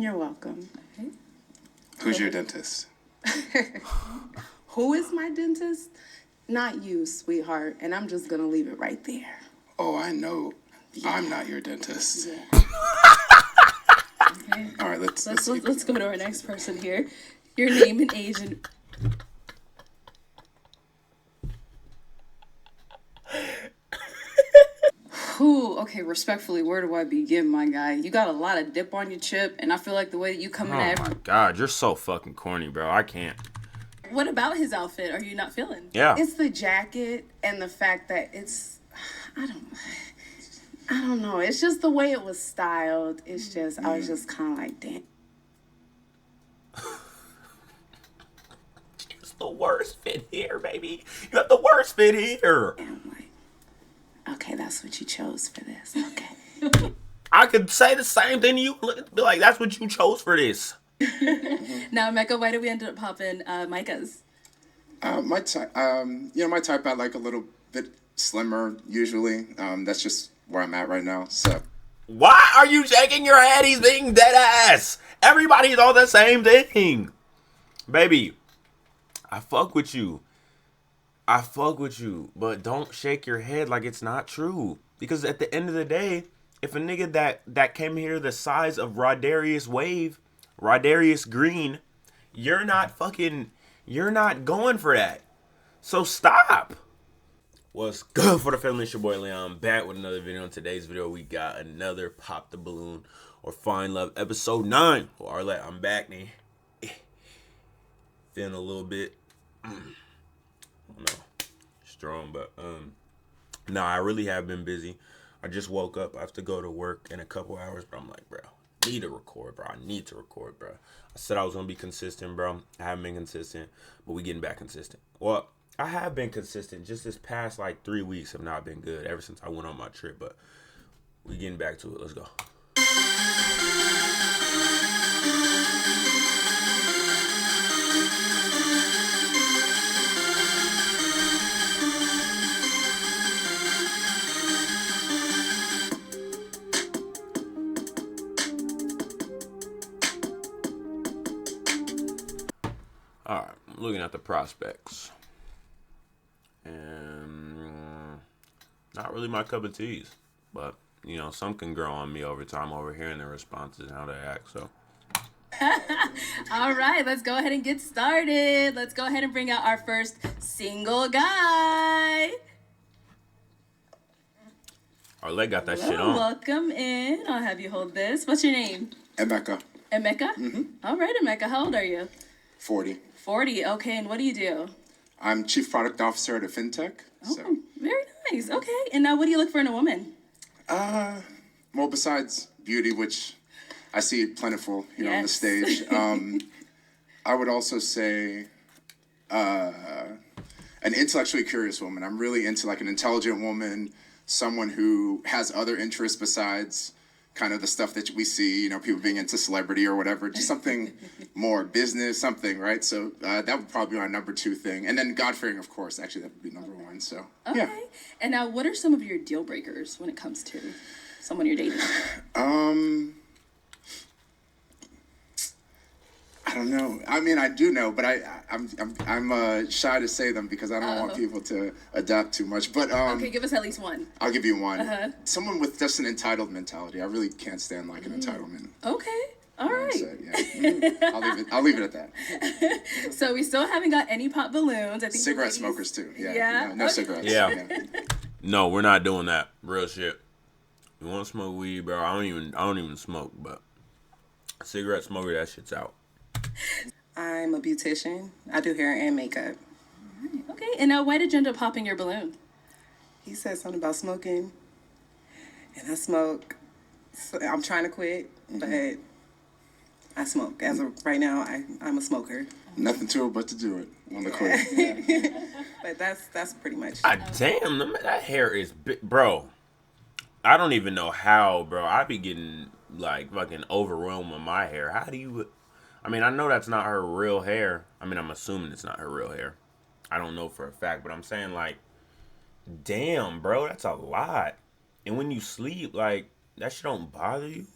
You're welcome. Okay. Who's your dentist? Who is my dentist? Not you, sweetheart. And I'm just going to leave it right there. Oh, I know. Yeah. I'm not your dentist. Yeah. Okay. All right, let's go to our next person here. Your name and age and... Ooh, okay, respectfully, where do I begin, my guy? You got a lot of dip on your chip, and I feel like the way that you come in at... Oh my God, you're so fucking corny, bro. I can't. What about his outfit are you not feeling? Yeah. It's the jacket and the fact that it's... I don't know. It's just the way it was styled. It's just... I was just kind of like, damn. It's the worst fit here, baby. You have the worst fit here. And I'm like, okay, that's what you chose for this. Okay. I could say the same thing to you. Be like, that's what you chose for this. Now, Mecca, why did we end up popping Micah's? My type, my type, I like a little bit slimmer usually. That's just where I'm at right now. So, why are you shaking your head? He's being dead ass. Everybody's all the same thing, baby. I fuck with you, but don't shake your head like it's not true. Because at the end of the day, if a nigga that came here the size of Rodarius Green, you're not going for that. So stop. What's good for the family? It's your boy Leon, back with another video. In today's video, we got another Pop the Balloon or Find Love episode 9. Well, Arlette, I'm back, man. Feeling a little bit, I don't know, strong, but no, I really have been busy. I just woke up. I have to go to work in a couple hours, but I'm like, bro, I need to record, bro. I said I was gonna be consistent, bro. I haven't been consistent, but we getting back consistent. Well, I have been consistent. Just this past like 3 weeks have not been good ever since I went on my trip, but we getting back to it. Let's go. All right, I'm looking at the prospects, and not really my cup of teas, but some can grow on me over time, over hearing their responses and how they act. So, all right, let's go ahead and get started. Let's go ahead and bring out our first single guy. Our leg got that shit on. Welcome in. I'll have you hold this. What's your name? Emeka. Emeka? Mm-hmm. All right, Emeka. How old are you? 40. 40. Okay, and what do you do? I'm Chief Product Officer at a fintech. Oh, so. Very nice. Okay, and now what do you look for in a woman? Well, besides beauty, which I see plentiful here on the stage, I would also say an intellectually curious woman. I'm really into like an intelligent woman, someone who has other interests besides kind of the stuff that we see, people being into celebrity or whatever, just something more business, something, right? So that would probably be our number 2 thing. And then God-fearing, of course, actually that would be number 1, so, okay. Yeah. And now what are some of your deal breakers when it comes to someone you're dating? I don't know. I mean, I do know, but I'm shy to say them because I don't want people to adapt too much. But okay, give us at least one. I'll give you one. Someone with just an entitled mentality. I really can't stand like an entitlement. Okay. All right. So, yeah. I'll leave it at that. So we still haven't got any pop balloons. I think cigarette smokers too. Yeah. Yeah. No cigarettes. Yeah. No, we're not doing that. Real shit. You want to smoke weed, bro? I don't even smoke, but cigarette smoker, that shit's out. I'm a beautician. I do hair and makeup. Okay, and now why did you end up popping your balloon? He said something about smoking, and I smoke. So I'm trying to quit, but I smoke. As of right now, I'm a smoker. Nothing to it but to do it. Want to quit. But that's pretty much. Damn, that hair is big, bro. I don't even know how, bro. I be getting like fucking overwhelmed with my hair. How do you? I mean, I know that's not her real hair. I mean, I'm assuming it's not her real hair. I don't know for a fact, but I'm saying like, damn, bro, that's a lot. And when you sleep, like, that shit don't bother you?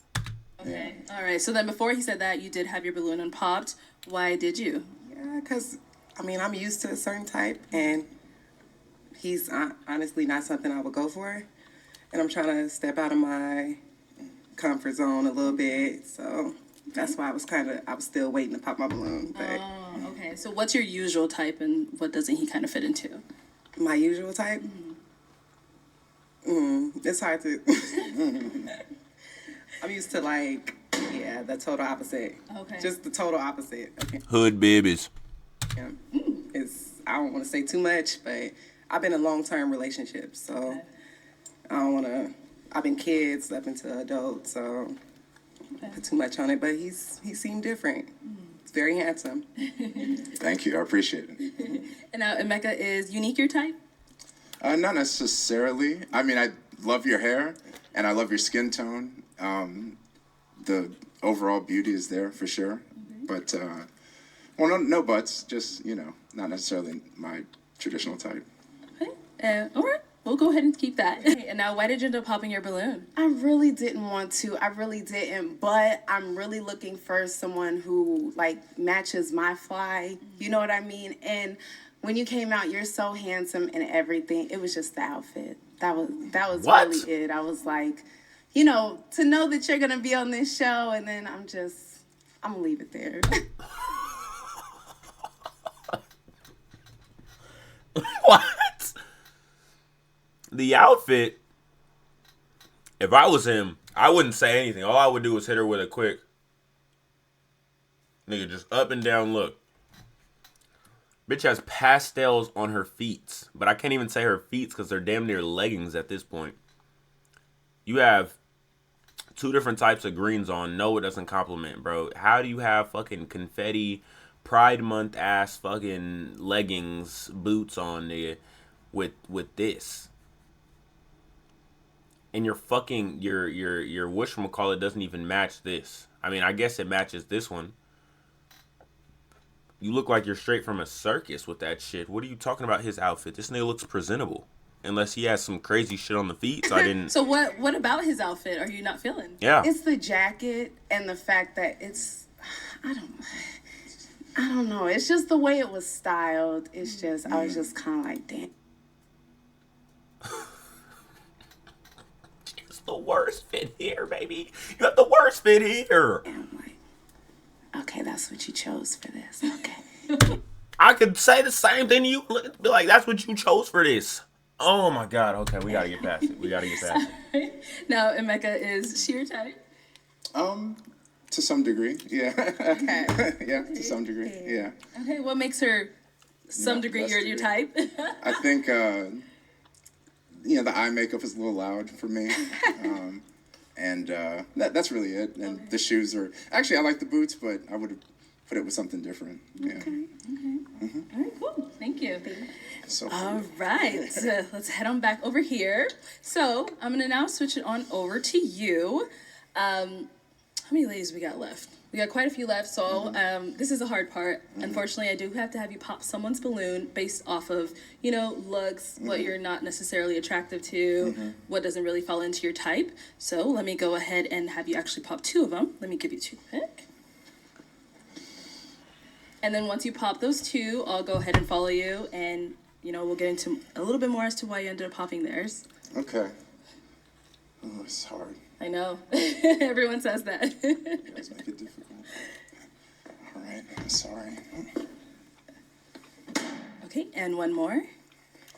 Okay. All right. So then before he said that, you did have your balloon unpopped. Why did you? Yeah, because, I mean, I'm used to a certain type, and he's honestly not something I would go for. And I'm trying to step out of my comfort zone a little bit. So that's why I was still waiting to pop my balloon. But Oh, okay. So what's your usual type and what doesn't he kind of fit into? my usual type? It's hard to. I'm used to the total opposite. Okay. Just the total opposite. Okay. Hood babies. Yeah. I don't want to say too much, but I've been in long-term relationships, so I don't want to. I've been kids up into adults, so put too much on it. But he seemed different. He's very handsome. Thank you. I appreciate it. And now Emeka, is Unique your type? Not necessarily. I mean, I love your hair and I love your skin tone. The overall beauty is there for sure. But, no buts. Just, not necessarily my traditional type. Okay. All right. We'll go ahead and keep that. And now, why did you end up popping your balloon? I really didn't want to. I really didn't. But I'm really looking for someone who matches my fly. You know what I mean? And when you came out, you're so handsome and everything. It was just the outfit. That was What? really it. I was like, to know that you're gonna be on this show, and then I'm gonna leave it there. What? The outfit, if I was him, I wouldn't say anything. All I would do is hit her with a quick, nigga, just up and down look. Bitch has pastels on her feet, but I can't even say her feet because they're damn near leggings at this point. You have two different types of greens on. No, it doesn't compliment, bro. How do you have fucking confetti, Pride Month ass fucking leggings, boots on there with this? And your whatchamacallit doesn't even match this. I mean, I guess it matches this one. You look like you're straight from a circus with that shit. What are you talking about his outfit? This nigga looks presentable. Unless he has some crazy shit on the feet, so I didn't... So what about his outfit are you not feeling? Yeah. It's the jacket and the fact that I don't know. It's just the way it was styled. It's just, I was just kind of like, damn. It's the worst fit here, baby. You have the worst fit here. And I'm like, okay, that's what you chose for this. Okay. I could say the same thing to you. Be like, that's what you chose for this. Oh my God. Okay, we gotta get past it. Now, Emeka, is she your type? To some degree, yeah. Okay. Yeah, to some degree, yeah. Okay, what makes her some degree your type? I think, the eye makeup is a little loud for me. And that's really it. And the shoes are, actually, I like the boots, but I would have put it with something different. Yeah. Okay. All right, cool. Thank you. So All right, let's head on back over here. So I'm gonna now switch it on over to you. How many ladies we got left? We got quite a few left, so this is the hard part. Unfortunately, I do have to have you pop someone's balloon based off of, looks, what you're not necessarily attractive to, what doesn't really fall into your type. So let me go ahead and have you actually pop two of them. Let me give you two pick. And then once you pop those two, I'll go ahead and follow you, and, we'll get into a little bit more as to why you ended up popping theirs. Okay. Oh, it's hard. I know. Everyone says that. You guys make it difficult. All right, I'm sorry. Okay, and one more.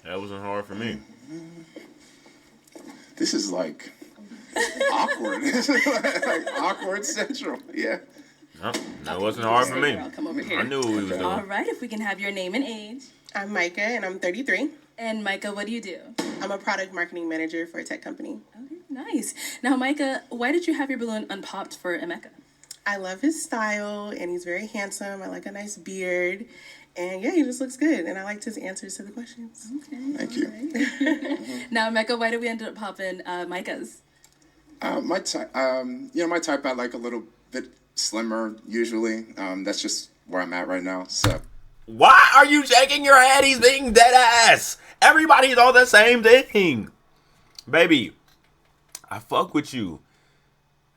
That wasn't hard for me. This is like awkward. Like awkward central. Yeah. No, that wasn't hard for me. I'll come over here. I knew what we was All doing. right, if we can have your name and age. I'm Micah, and I'm 33. And Micah, what do you do? I'm a product marketing manager for a tech company. Okay, nice. Now, Micah, why did you have your balloon unpopped for Emeka? I love his style, and he's very handsome. I like a nice beard. And yeah, he just looks good. And I liked his answers to the questions. Okay. Thank you. Now, Emeka, why did we end up popping Micah's? My type, my type, I like a little bit slimmer usually. That's just where I'm at right now. So. Why are you shaking your head? He's being dead ass. Everybody's on the same thing. Baby, I fuck with you.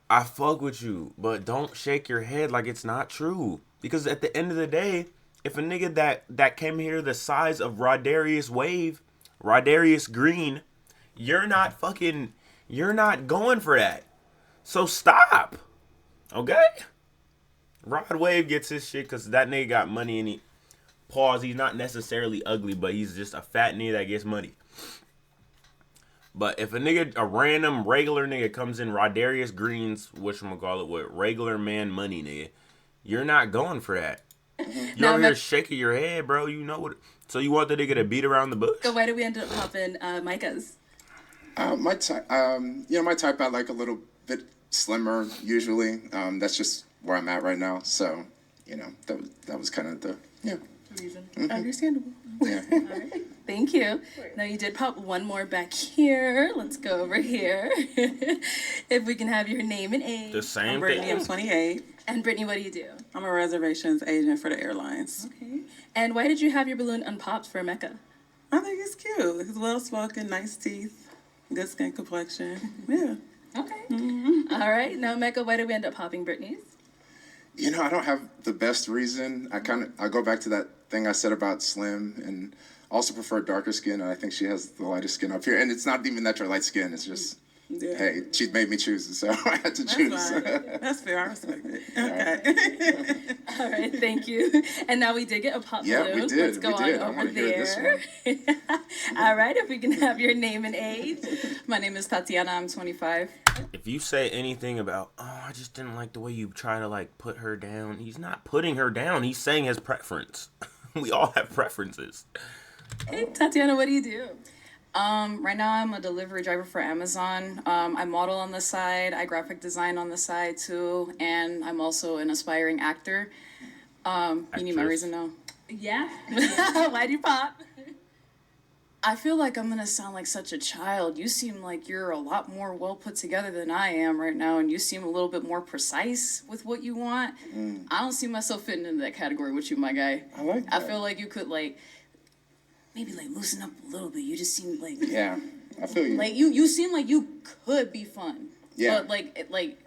I fuck with you, but don't shake your head like it's not true. Because at the end of the day, if a nigga that came here the size of Rodarius Green, you're not going for that. So stop. Okay? Rod Wave gets his shit because that nigga got money and he's not necessarily ugly, but he's just a fat nigga that gets money. But if a random regular nigga comes in Rodarius Green's, whatchamacallit, with regular man money, nigga, you're not going for that. You're over here shaking your head, bro. You know what? So you want the nigga to beat around the bush? So why did we end up popping Micah's? My type, my type, I like a little bit slimmer usually. That's just where I'm at right now. So, that was kind of the Reason. Understandable. yeah. All right. Thank you. Now you did pop one more back here. Let's go over here. If we can have your name and age. The same I'm Brittany, I'm thing. 28. And Brittany, what do you do? I'm a reservations agent for the airlines. Okay. And why did you have your balloon unpopped for Mecca? I think it's cute. It's well spoken, nice teeth, good skin complexion. Yeah. Okay. All right. Now, Mecca, why did we end up popping Brittany's? I don't have the best reason. I go back to that thing I said about Slim, and also prefer darker skin, and I think she has the lightest skin up here. And it's not even that you're light skin, it's just, Yeah. hey, she made me choose, so I had to That's choose. fine. That's fair. I respect it. Okay. All right. Thank you. And now we did get a pop Yeah, balloon. we did. Let's go We on did. I over wanna hear this there. All right. If we can have your name and age. My name is Tatiana. I'm 25. If you say anything about, I just didn't like the way you try to put her down, he's not putting her down. He's saying his preference. We all have preferences. Hey, Tatiana, what do you do? Right now I'm a delivery driver for Amazon. I model on the side. I graphic design on the side too, and I'm also an aspiring actor. You need my Actress. reason now? Yeah. Why'd you pop? I feel like I'm gonna sound like such a child. You seem like you're a lot more well put together than I am right now, and you seem a little bit more precise with what you want. I don't see myself fitting into that category with you, my guy. I like I that. feel like you could maybe loosen up a little bit. You just seem like Yeah, I feel you. you seem like you could be fun. Yeah. But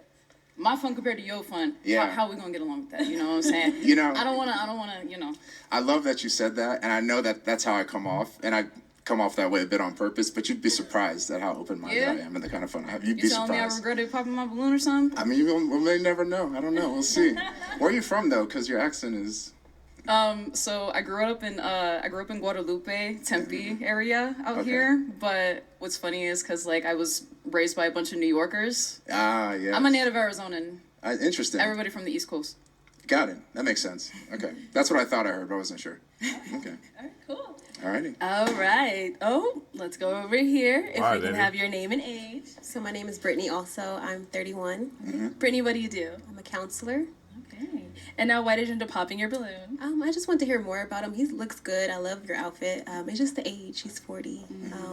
my fun compared to your fun. Yeah. How we gonna get along with that? You know what I'm saying? I don't wanna. I love that you said that, and I know that that's how I come off, and I come off that way a bit on purpose, but you'd be surprised at how open-minded Yeah. I am and the kind of fun I have. You'd You be telling me I surprised. regretted popping my balloon or something? I mean, we may never know. I don't know. We'll see. Where are you from, though? Because your accent is... So I grew up in Guadalupe, Tempe area out Okay. here. But what's funny is because I was raised by a bunch of New Yorkers. Ah, yeah. I'm a native Arizonan. Interesting. Everybody from the East Coast. Got it. That makes sense. Okay. That's what I thought I heard, but I wasn't sure. Okay. All right, cool. Alrighty. All right. Oh, let's go over here. If Hi, we can baby. have your name and age. So my name is Brittany also. I'm 31. Brittany, what do you do? I'm a counselor. Okay. And now, why did you end up popping your balloon? I just want to hear more about him. He looks good. I love your outfit. It's just the age. He's 40.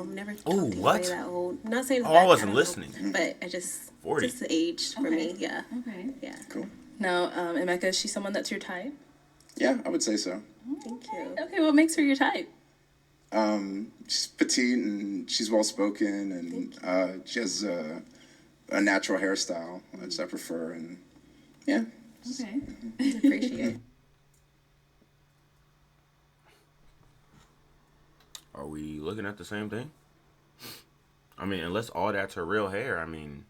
Never talked to anybody what? that old. I'm not saying it's Oh, I that wasn't kind of listening. old, but I just 40. just the age for me. Yeah. Okay. Yeah. Cool. Now, Emeka, is she someone that's your type? Yeah, I would say so. Thank you. Okay, what makes her your type? She's petite and she's well-spoken, and she has a natural hairstyle, which I prefer, and yeah. Okay. Appreciate it. Are we looking at the same thing? I mean, unless all that's her real hair, I mean...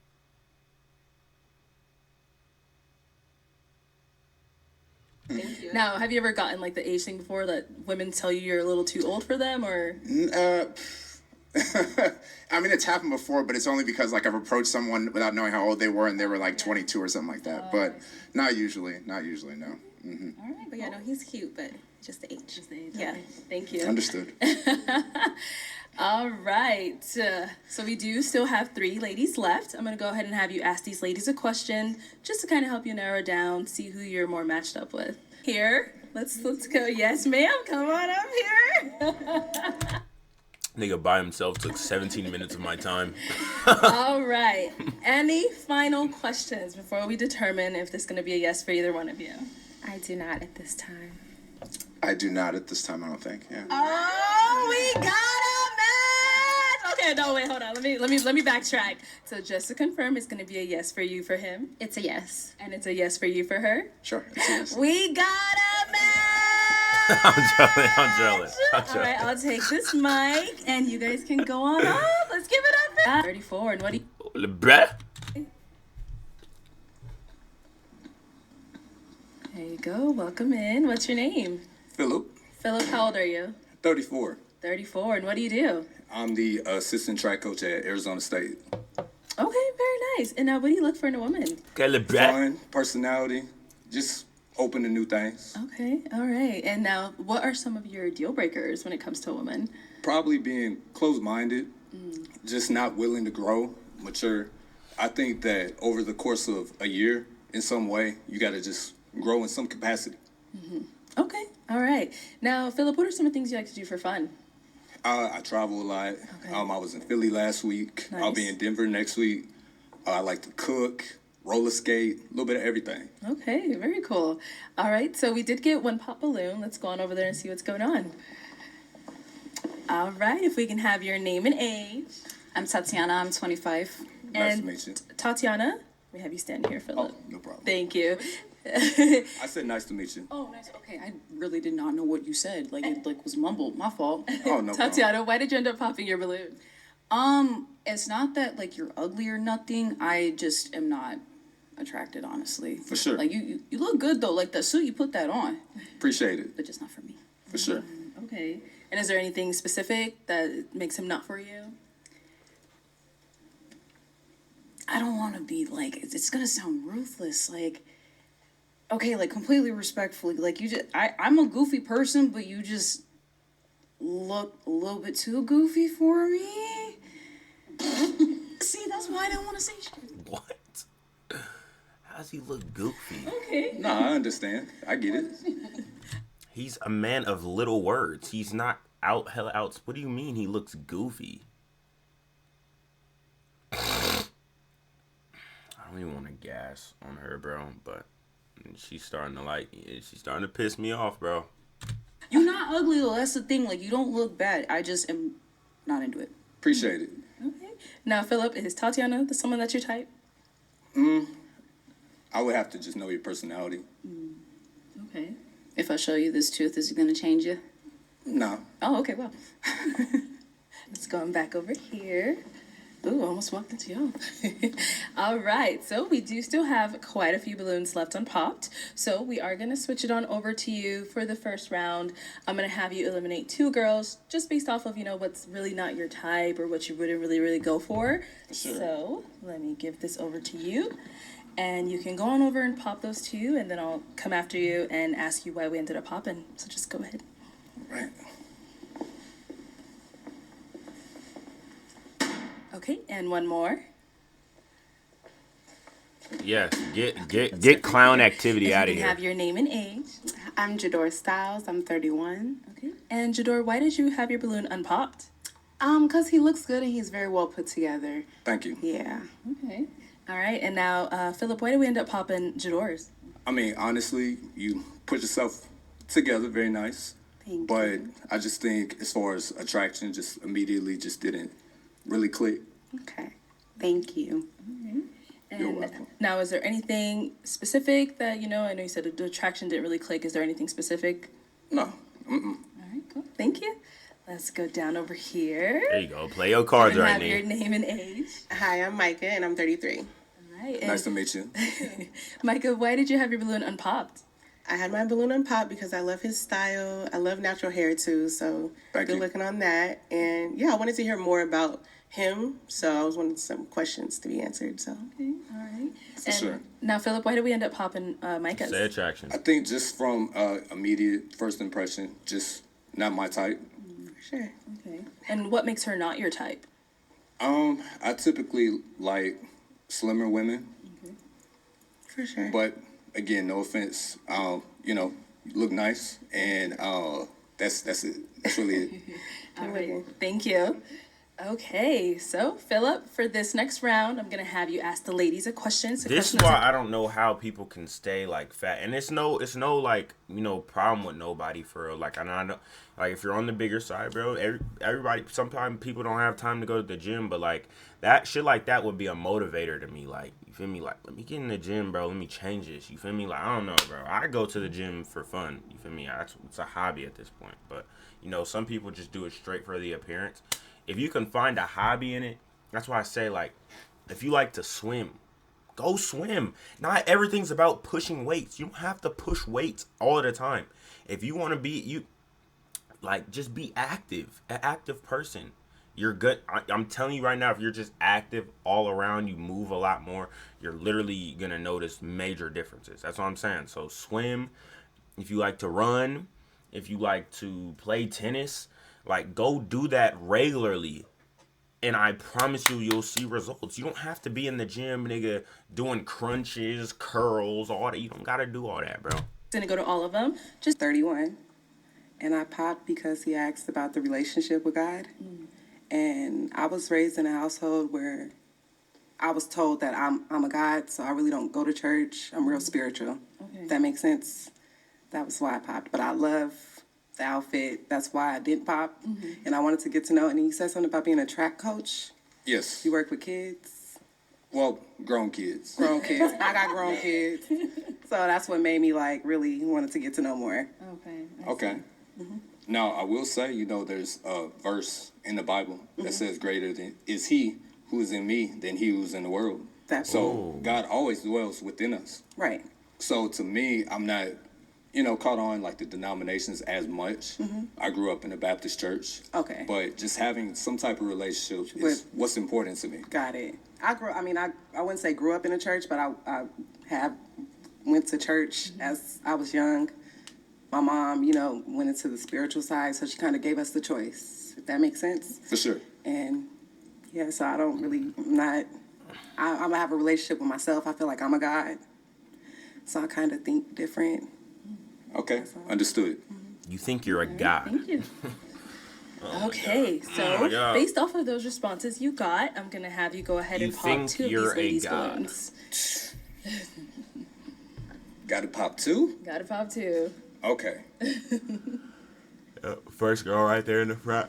Thank you. Now, have you ever gotten the age thing before that women tell you you're a little too old for them, or? I mean, it's happened before, but it's only because I've approached someone without knowing how old they were, and they were 22 or something like that. But not usually. Not usually. No. Hmm. All right. But yeah, no, he's cute, but just the age. Just the age. Yeah. Okay. Thank you. Understood. All right. So we do still have 3 ladies left. I'm going to go ahead and have you ask these ladies a question just to kind of help you narrow down, see who you're more matched up with. Here, let's go. Yes, ma'am. Come on up here. Nigga by himself took 17 minutes of my time. All right. Any final questions before we determine if this is going to be a yes for either one of you? I do not at this time. I do not at this time, I don't think. Yeah. Oh, we got a match! Okay, No, wait, hold on. Let me backtrack. So just to confirm, it's gonna be a yes for you for him, It's a yes. and it's a yes for you for her. Sure. It's a yes. We got a match. I'm jealous. All right, I'll take this mic, and you guys can go on up. Let's give it up for 34. And what do you? Bruh. There you go. Welcome in. What's your name? Philip, Philip. How old are you? 34. 34. And what do you do? I'm the assistant track coach at Arizona State. Okay, very nice. And now, what do you look for in a woman? Fun, personality, just open to new things. Okay, all right. And now, what are some of your deal breakers when it comes to a woman? Probably being closed-minded, just not willing to grow, mature. I think that over the course of a year, in some way, you got to just grow in some capacity. Okay, all right. Now, Philip, what are some of the things you like to do for fun? I travel a lot. Okay. I was in Philly last week. I'll be Nice. in Denver next week. I like to cook, roller skate, a little bit of everything. Okay, very cool. All right, so we did get one pop balloon. Let's go on over there and see what's going on. All right, if we can have your name and age. I'm Tatiana. I'm 25. Nice And to meet you. Tatiana, we have you stand here, Philip. Oh, no problem. Thank you. I said nice to meet you. Oh, nice. Okay, I really did not know what you said. Like it was mumbled. My fault. Oh, no problem. Tatiana, why did you end up popping your balloon? It's not that like you're ugly or nothing. I just am not attracted, honestly. For sure. Like you look good though. Like the suit you put that on, Appreciate it. but just not for me. For sure. Okay. And is there anything specific that makes him not for you? I don't want to be like it's gonna sound ruthless. Like okay, like completely respectfully. Like you just I'm a goofy person, but you just look a little bit too goofy for me. See, that's why I didn't want to say shit. What? How does he look goofy? Okay. No, I understand. I get it. He's a man of little words. He's not hella out. What do you mean he looks goofy? I don't even want to gas on her, bro, but she's starting to piss me off, bro. You're not ugly though. That's the thing. Like you don't look bad. I just am not into it. Appreciate it. Okay. Now, Philip, is Tatiana the someone that you type? I would have to just know your personality. Okay. If I show you this tooth, is it gonna change you? No. Oh, okay. Well, Let's go back over here. Ooh, almost walked into y'all. All right, so we do still have quite a few balloons left unpopped. So we are going to switch it on over to you for the first round. I'm going to have you eliminate 2 girls just based off of, what's really not your type or what you wouldn't really go for. Sure. So let me give this over to you. And you can go on over and pop those 2, and then I'll come after you and ask you why we ended up popping. So just go ahead. Right. Okay, and one more. Yes, get clown activity out of You here. have your name and age. I'm Jador Styles. I'm 31. Okay. And Jador, why did you have your balloon unpopped? Cause he looks good and he's very well put together. Thank you. Yeah. Okay. All right. And now, Philip, why did we end up popping Jador's? I mean, honestly, you put yourself together very nice. Thank But you. I just think as far as attraction, just immediately just didn't really click. Okay. Thank you. You're And welcome. now, is there anything specific that, I know you said the attraction didn't really click. Is there anything specific? No. All right, cool. Thank you. Let's go down over here. There you go. Play your cards And right have your now. name and age. Hi, I'm Micah, and I'm 33. All right. Nice to And meet you. Micah, why did you have your balloon unpopped? I had my balloon unpopped because I love his style. I love natural hair too, so Thank good you. looking on that. And yeah, I wanted to hear more about him, so I was wanting some questions to be answered. So Okay. All right. For sure. Now, Philip, why did we end up popping Micah's? Say attraction. I think just from immediate first impression, just not my type. for sure. Okay. And what makes her not your type? I typically like slimmer women, For sure. but again, no offense. You look nice, and that's it. That's really it. All right. Thank you. Okay, so Philip, for this next round, I'm gonna have you ask the ladies a question. So This is why I don't know how people can stay like fat, and it's no like problem with nobody for real. Like I know, like if you're on the bigger side, bro, everybody. Sometimes people don't have time to go to the gym, but like that shit like that would be a motivator to me. Like you feel me? Like let me get in the gym, bro. Let me change this. You feel me? Like I don't know, bro. I go to the gym for fun. You feel me? It's a hobby at this point, but some people just do it straight for the appearance. If you can find a hobby in it, that's why I say, like, if you like to swim, go swim. Not everything's about pushing weights. You don't have to push weights all the time. If you want to be, just be active, an active person. You're good. I'm telling you right now, if you're just active all around, you move a lot more, you're literally going to notice major differences. That's what I'm saying. So swim. If you like to run, if you like to play tennis, like, go do that regularly, and I promise you'll see results. You don't have to be in the gym, nigga, doing crunches, curls, all that. You don't gotta do all that, bro. Gonna go to all of them. Just 31, and I popped because he asked about the relationship with God. And I was raised in a household where I was told that I'm a God, so I really don't go to church. I'm real spiritual. Okay. If that makes sense. That was why I popped. But I love the outfit. That's why I didn't pop. And I wanted to get to know. And you said something about being a track coach. Yes. You work with kids? Well, grown kids. Grown kids. I got grown kids. So that's what made me really wanted to get to know more. Okay. Now, I will say, there's a verse in the Bible that says greater is he who is in me than he who's in the world. God always dwells within us. Right. So to me, I'm not caught on like the denominations as much. I grew up in a Baptist church. Okay. But just having some type of relationship is what's important to me. Got it. I wouldn't say grew up in a church, but I have went to church as I was young. My mom, went into the spiritual side, so she kind of gave us the choice, if that makes sense. For sure. And yeah, so I'm gonna have a relationship with myself. I feel like I'm a God. So I kind of think different. Okay, understood. You think you're a god. Thank you. Okay, so based off of those responses you got, I'm going to have you go ahead and pop two of these ladies' balloons. Got to pop two? Got to pop two. Okay. First girl right there in the front.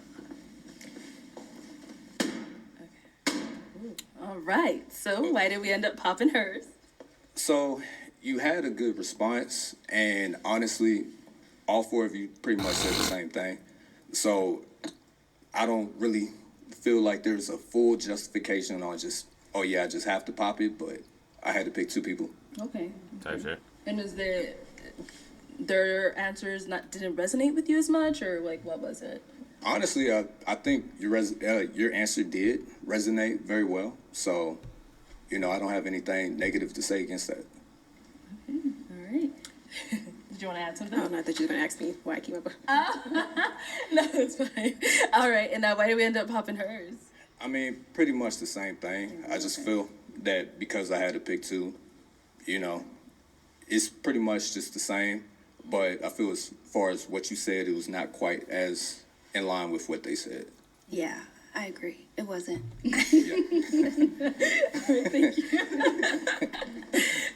Okay. All right, so why did we end up popping hers? So you had a good response, and honestly, all four of you pretty much said the same thing. So I don't really feel like there's a full justification on just, I just have to pop it, but I had to pick two people. Okay. Type shit. And is their answers didn't resonate with you as much, or what was it? Honestly, I think your answer did resonate very well. So, I don't have anything negative to say against that. Okay. All right. Did you want to add something? Oh, not that you were going to ask me why I came up with. No, it's fine. All right. And now why did we end up popping hers? I mean, pretty much the same thing. I just feel that because I had to pick two, it's pretty much just the same. But I feel as far as what you said, it was not quite as in line with what they said. Yeah, I agree. It wasn't. Thank you.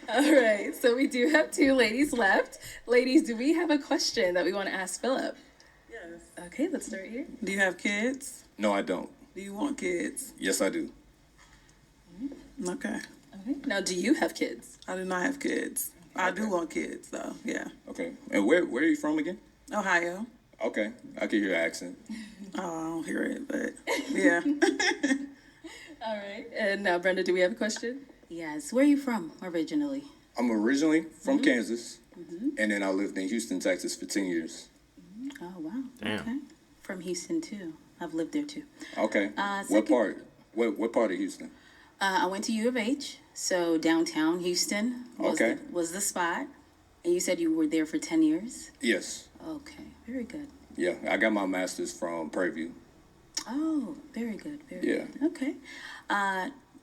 All right, so we do have two ladies left. Ladies, do we have a question that we want to ask Philip? Yes. Okay, let's start here. Do you have kids? No, I don't. Do you want kids? Yes, I do. Okay. Okay. Now, do you have kids? I do not have kids. I do want kids, though. Yeah. Okay. And where are you from again? Ohio. Okay. I can hear your accent. Oh, I don't hear it, but yeah. All right. And now, Brenda, do we have a question? Yes. Where are you from originally? I'm originally from Kansas, and then I lived in Houston, Texas for 10 years. Oh, wow. Damn. Okay. From Houston, too. I've lived there, too. Okay. What part? What part of Houston? I went to U of H, so downtown Houston was the spot. And you said you were there for 10 years? Yes. Okay, very good. Yeah, I got my master's from Prairie View. Oh, very good, very Yeah. good. Okay.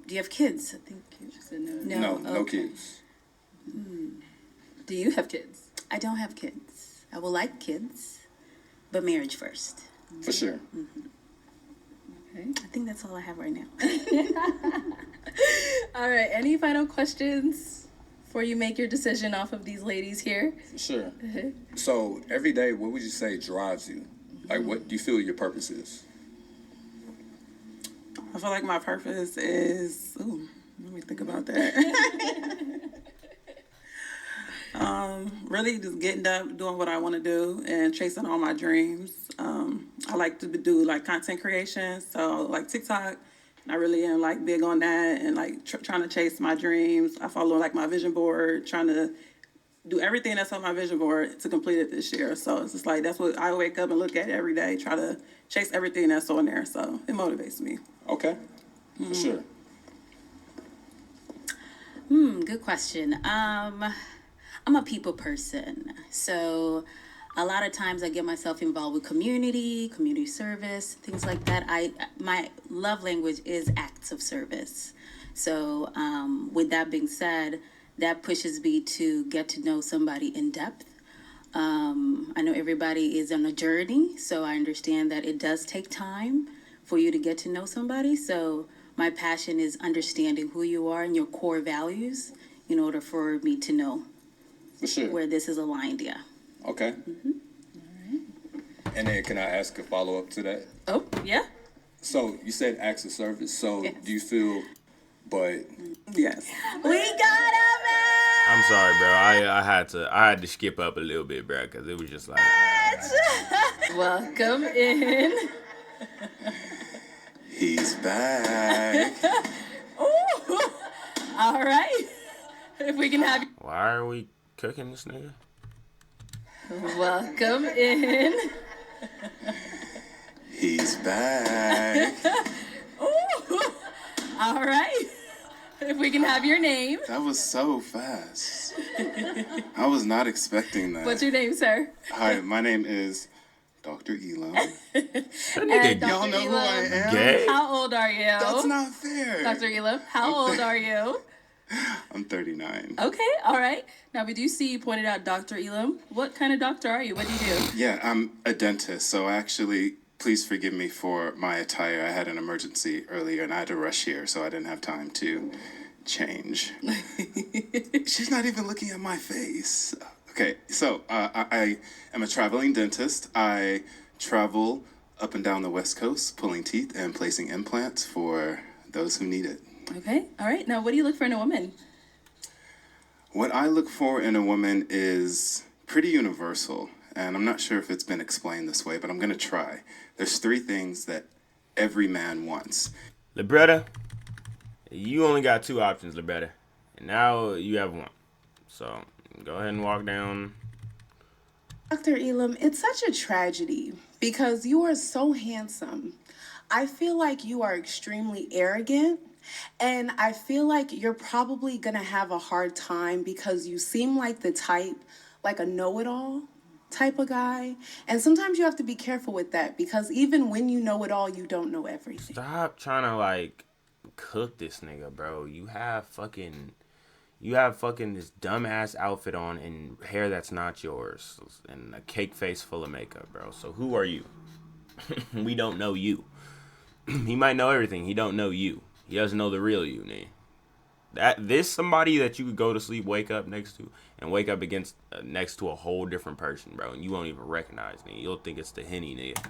Do you have kids? I think you just said no. No kids. Do you have kids? I don't have kids. I will like kids, but marriage first. For sure. I think that's all I have right now. All right. Any final questions before you make your decision off of these ladies here? Sure. So every day, what would you say drives you? Like, what do you feel your purpose is? I feel like my purpose is. Ooh, let me think about that. Really just getting up, doing what I want to do, and chasing all my dreams. I like to do like content creation, so like TikTok. I really am like big on that, and like trying to chase my dreams. I follow like my vision board, trying to do everything that's on my vision board to complete it this year. So it's just like that's what I wake up and look at every day, try to chase everything that's on there. So it motivates me. Okay. For sure. Good question. I'm a people person, so a lot of times I get myself involved with community service, things like that. My love language is acts of service. So with that being said, that pushes me to get to know somebody in depth. I know everybody is on a journey, so I understand that it does take time for you to get to know somebody. So my passion is understanding who you are and your core values in order for me to know For sure. where this is aligned, yeah. Okay. And then can I ask a follow-up to that? Oh, yeah. So you said acts of service. So do you feel, but Yes. We got him, I'm sorry, bro. I had to skip up a little bit, bro, because it was just like. Welcome in. He's back. All right. If we can have Why are we cooking this nigga? welcome in. He's back. All right. If we can have your name. That was so fast. I was not expecting that. What's your name, sir? Hi, my name is Dr. Elam. And Y'all know who I am? Gay? How old are you? That's not fair. Dr. Elam, how old are you? I'm 39. Okay, all right. Now, we do see you pointed out Dr. Elam. What kind of doctor are you? What do you do? Yeah, I'm a dentist, so actually, please forgive me for my attire. I had an emergency earlier and I had to rush here, so I didn't have time to change. She's not even looking at my face. Okay, so I am a traveling dentist. I travel up and down the West Coast, pulling teeth and placing implants for those who need it. Okay, all right. Now, what do you look for in a woman? What I look for in a woman is pretty universal, and I'm not sure if it's been explained this way, but I'm going to try. There's 3 things that every man wants. Libretta, you only got 2 options, Libretta. And now you have 1. So go ahead and walk down. Dr. Elam, it's such a tragedy because you are so handsome. I feel like you are extremely arrogant, and I feel like you're probably going to have a hard time because you seem like the type, like a know-it-all type of guy. And sometimes you have to be careful with that because even when you know it all, you don't know everything. Stop trying to like cook this nigga, bro. You have fucking this dumbass outfit on and hair that's not yours and a cake face full of makeup, bro. So who are you? We don't know you. He might know everything. He don't know you. He doesn't know the real you, nigga. This somebody that you could go to sleep, wake up next to, and wake up against next to a whole different person, bro. And you won't even recognize me. You'll think it's the Henny, nigga.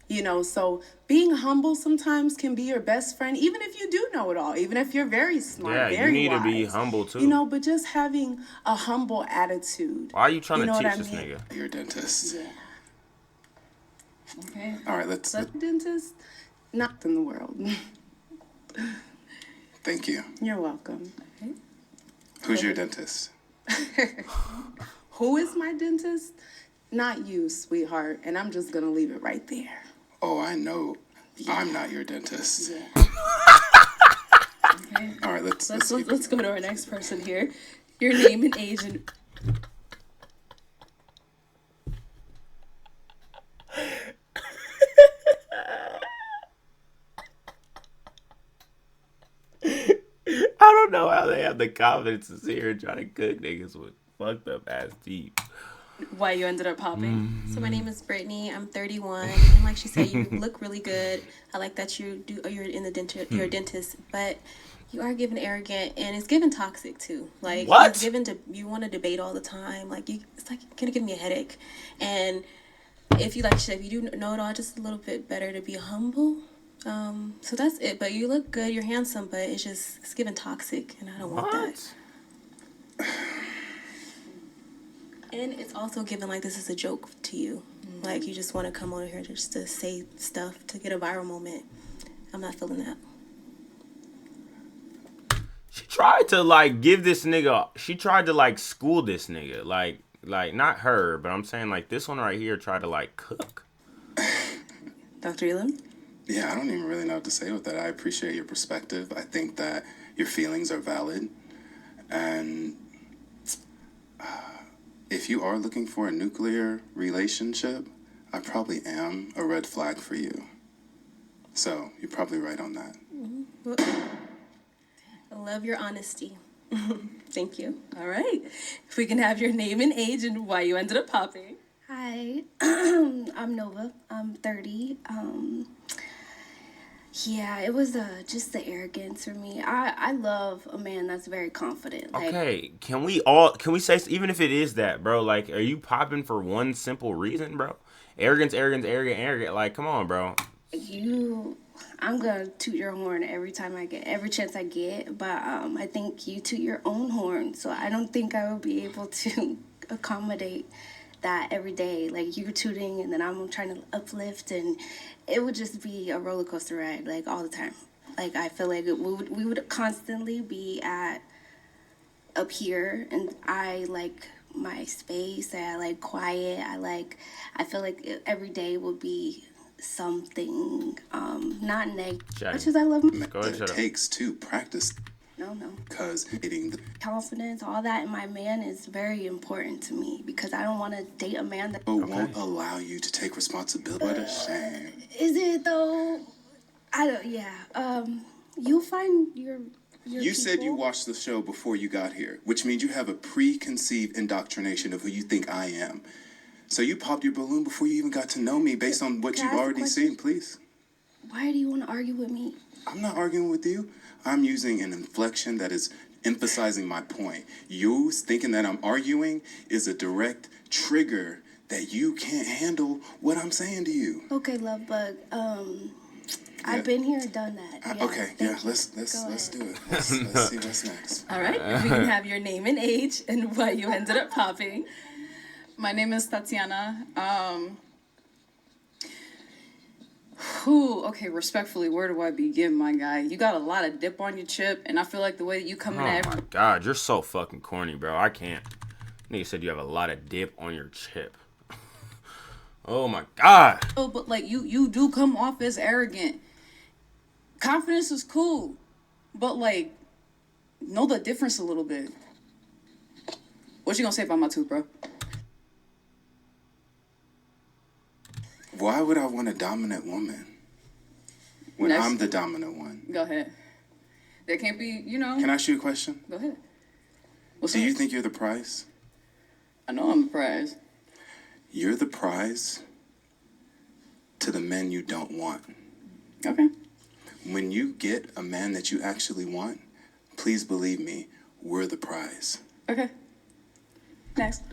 You know, so being humble sometimes can be your best friend, even if you do know it all, even if you're very smart, Yeah, very you need wise. to be humble too. You know, but just having a humble attitude. Why are you trying You to know teach what I this mean? nigga? You're a dentist. Yeah. Okay. All right, let's. Dentist, not in the world. Thank you. You're welcome. Who's your dentist? Who is my dentist? Not you, sweetheart. And I'm just gonna leave it right there. Oh, I know. I'm not your dentist. Yeah. Okay. All right, let's Let's go to our next person here. Your name and age and I don't know how they have the confidence to sit here and try to cook niggas with fucked up ass teeth. why you ended up popping. So my name is Brittany. I'm 31, and like she said, you look really good. I like that you're in the dentist. You're a dentist, but you are given arrogant, and it's given toxic too. Like What? it's given to you want to debate all the time. Like it's like gonna give me a headache. And if you like she said, if you do know it all, just a little bit better to be humble. So that's it. But you look good. You're handsome, but it's given toxic, and I don't want that. And it's also given like this is a joke to you. Like you just want to come over here just to say stuff to get a viral moment. I'm not feeling that. She tried to like give this nigga. She tried to like school this nigga. Like not her, but I'm saying like this one right here tried to like cook. Dr. Elam? Yeah, I don't even really know what to say with that. I appreciate your perspective. I think that your feelings are valid. And if you are looking for a nuclear relationship, I probably am a red flag for you. So you're probably right on that. I love your honesty. Thank you. All right. If we can have your name and age and why you ended up popping. Hi, I'm Nova. I'm 30. Yeah, it was just the arrogance for me. I love a man that's very confident. Like, Okay, can we say, even if it is that, bro, like, are you popping for one simple reason, bro? Arrogant. Like, come on, bro. I'm gonna toot your horn every chance I get, but I think you toot your own horn, so I don't think I will be able to accommodate that every day. Like, you're tooting and then I'm trying to uplift, and it would just be a roller coaster ride, like, all the time. Like, I feel like we would constantly be up here, and I like my space, I like quiet, I feel like every day will be something not negative. Much as I love It takes to practice. No. Because hitting the confidence, all that in my man is very important to me, because I don't want to date a man that won't allow you to take responsibility. What a shame. Is it though? I don't. Yeah. You'll find your You said you watched the show before you got here, which means you have a preconceived indoctrination of who you think I am. So you popped your balloon before you even got to know me based on what you've already seen, please. Why do you want to argue with me? I'm not arguing with you. I'm using an inflection that is emphasizing my point. You thinking that I'm arguing is a direct trigger that you can't handle what I'm saying to you. Okay, love bug. I've been here and done that. Let's do it. Let's see what's next. All right. If we can have your name and age and why you ended up popping. My name is Tatiana. Okay, respectfully, where do I begin, my guy? You got a lot of dip on your chip, and I feel like the way that you come in at Oh my god, you're so fucking corny, bro. I can't. Nigga said you have a lot of dip on your chip. Oh my god. Oh, but like you do come off as arrogant. Confidence is cool, but like know the difference a little bit. What you gonna say about my tooth, bro? Why would I want a dominant woman when I'm the dominant one? Go ahead. There can't be, Can I ask you a question? Go ahead. Do you think you're the prize? I know I'm the prize. You're the prize to the men you don't want. Okay. When you get a man that you actually want, please believe me, we're the prize. Okay. Next.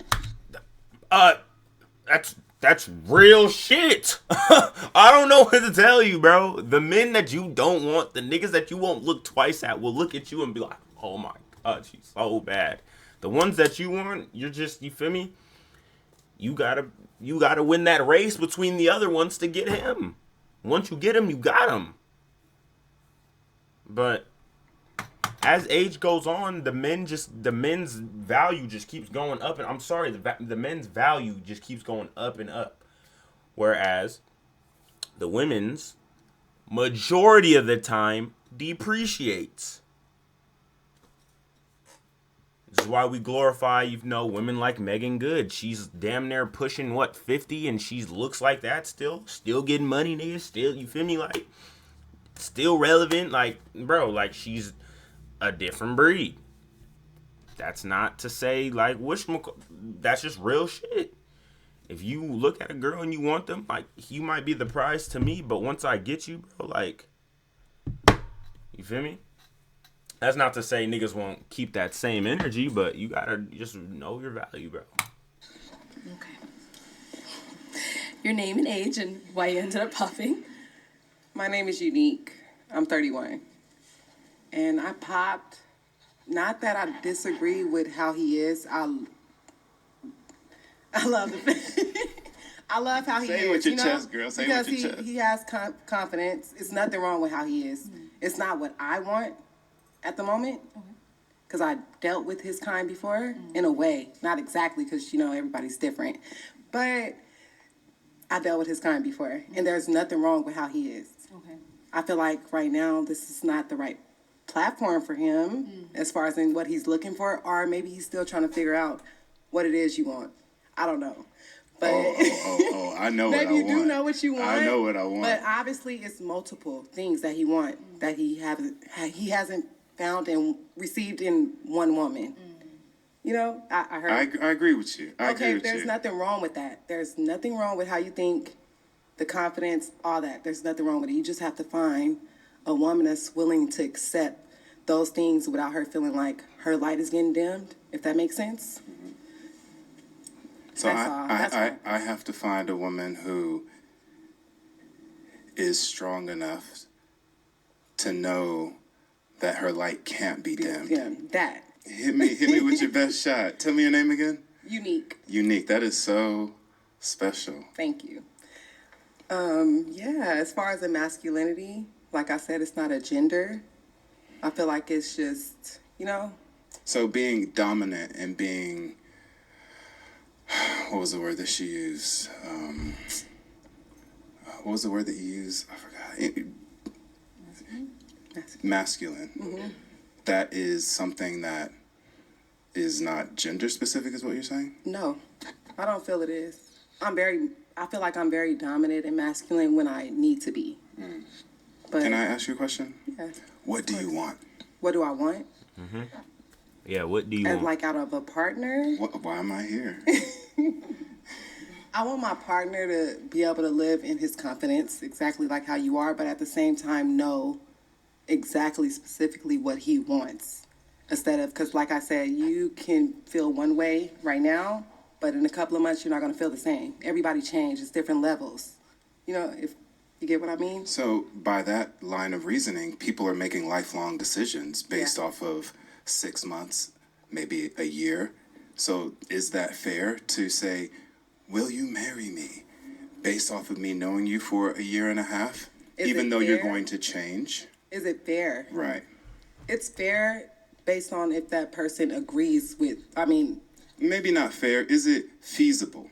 That's real shit. I don't know what to tell you, bro. The men that you don't want, the niggas that you won't look twice at, will look at you and be like, oh my god, she's so bad. The ones that you want, you feel me? You gotta win that race between the other ones to get him. Once you get him, you got him. But as age goes on, the men's value just keeps going up, and I'm sorry, the men's value just keeps going up and up, whereas the women's majority of the time depreciates. This is why we glorify, women like Megan Good. She's damn near pushing 50, and she looks like that still getting money, nigga. Still, you feel me? Like, still relevant, like, bro, like she's a different breed. that's not to say like that's just real shit. If you look at a girl and you want them, like, you might be the prize to me, but once I get you, bro, like, you feel me? That's not to say niggas won't keep that same energy, but you gotta just know your value, bro. Okay. Your name and age and why you ended up popping. My name is Unique. I'm 31. And I popped, not that I disagree with how he is. I love I love how he is. Say it with your chest, girl. Say it with your chest. He has confidence. It's nothing wrong with how he is. It's not what I want at the moment. Because I dealt with his kind before, in a way. Not exactly, because, everybody's different. But I dealt with his kind before. And there's nothing wrong with how he is. Okay. I feel like right now, this is not the right platform for him as far as in what he's looking for. Or maybe he's still trying to figure out what it is you want. I don't know. But I know what I want. Maybe you do know what you want. I know what I want. But obviously it's multiple things that he wants that he hasn't found and received in one woman. I heard. I agree with you. I agree with there's you. nothing wrong with that. There's nothing wrong with how you think, the confidence, all that. There's nothing wrong with it. You just have to find a woman that's willing to accept those things without her feeling like her light is getting dimmed, if that makes sense. So I have to find a woman who is strong enough to know that her light can't be dimmed. Yeah, that. Hit me with your best shot. Tell me your name again. Unique. Unique. That is so special. Thank you. As far as the masculinity, like I said, it's not a gender. I feel like it's just, So being dominant and being, what was the word that she used? What was the word that you used? I forgot. Masculine. Mm-hmm. That is something that is not gender specific, is what you're saying? No, I don't feel it is. I feel like I'm very dominant and masculine when I need to be. But can I ask you a question? Yeah. What do you want? What do I want? Mm-hmm. Yeah, what do you want? Like out of a partner? Why am I here? I want my partner to be able to live in his confidence, exactly like how you are, but at the same time know exactly specifically what he wants. Instead of, because like I said, you can feel one way right now, but in a couple of months, you're not going to feel the same. Everybody changes, different levels. If you get what I mean? So by that line of reasoning, people are making lifelong decisions based off of 6 months, maybe a year. So is that fair to say, will you marry me based off of me knowing you for a year and a half, even though you're going to change? Is it fair? Right. It's fair based on if that person agrees with, maybe not fair. Is it feasible?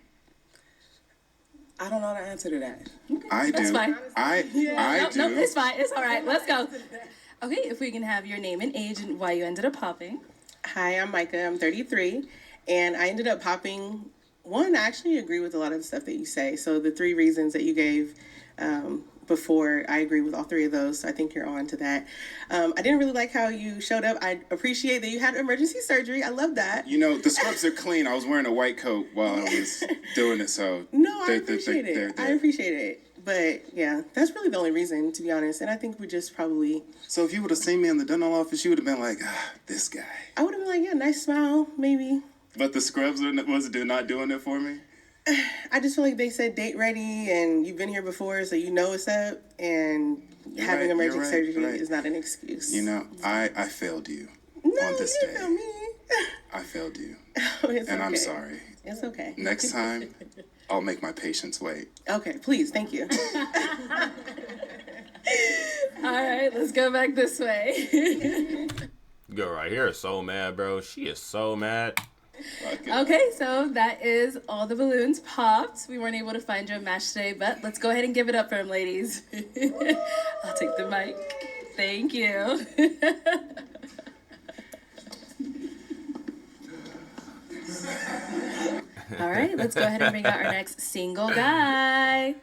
I don't know the answer to that. Okay, I do. That's fine. I do. No, it's fine. It's all right. Let's go. Okay, if we can have your name and age and why you ended up popping. Hi, I'm Micah. I'm 33, and I ended up popping. One, I actually agree with a lot of the stuff that you say. So the 3 reasons that you gave before, I agree with all 3 of those. So I think you're on to that. I didn't really like how you showed up. I appreciate that you had emergency surgery. I love that. The scrubs are clean. I was wearing a white coat while I was doing it, so no, I appreciate it. I appreciate it. But yeah, that's really the only reason, to be honest. And I think we just probably. So if you would have seen me in the dental office, you would have been like, this guy. I would have been like, yeah, nice smile, maybe. But the scrubs not doing it for me? I just feel like they said date ready and you've been here before, so you know what's up. And having emergency surgery is not an excuse. I failed you on this day. Fail me. I failed you. And okay. I'm sorry. It's okay. Next time, I'll make my patients wait. Okay, please. Thank you. All right, let's go back this way. Girl right here is so mad, bro. She is so mad. Okay, so that is all the balloons popped. We weren't able to find you a match today, but let's go ahead and give it up for him, ladies. I'll take the mic. Thank you. All right, let's go ahead and bring out our next single guy.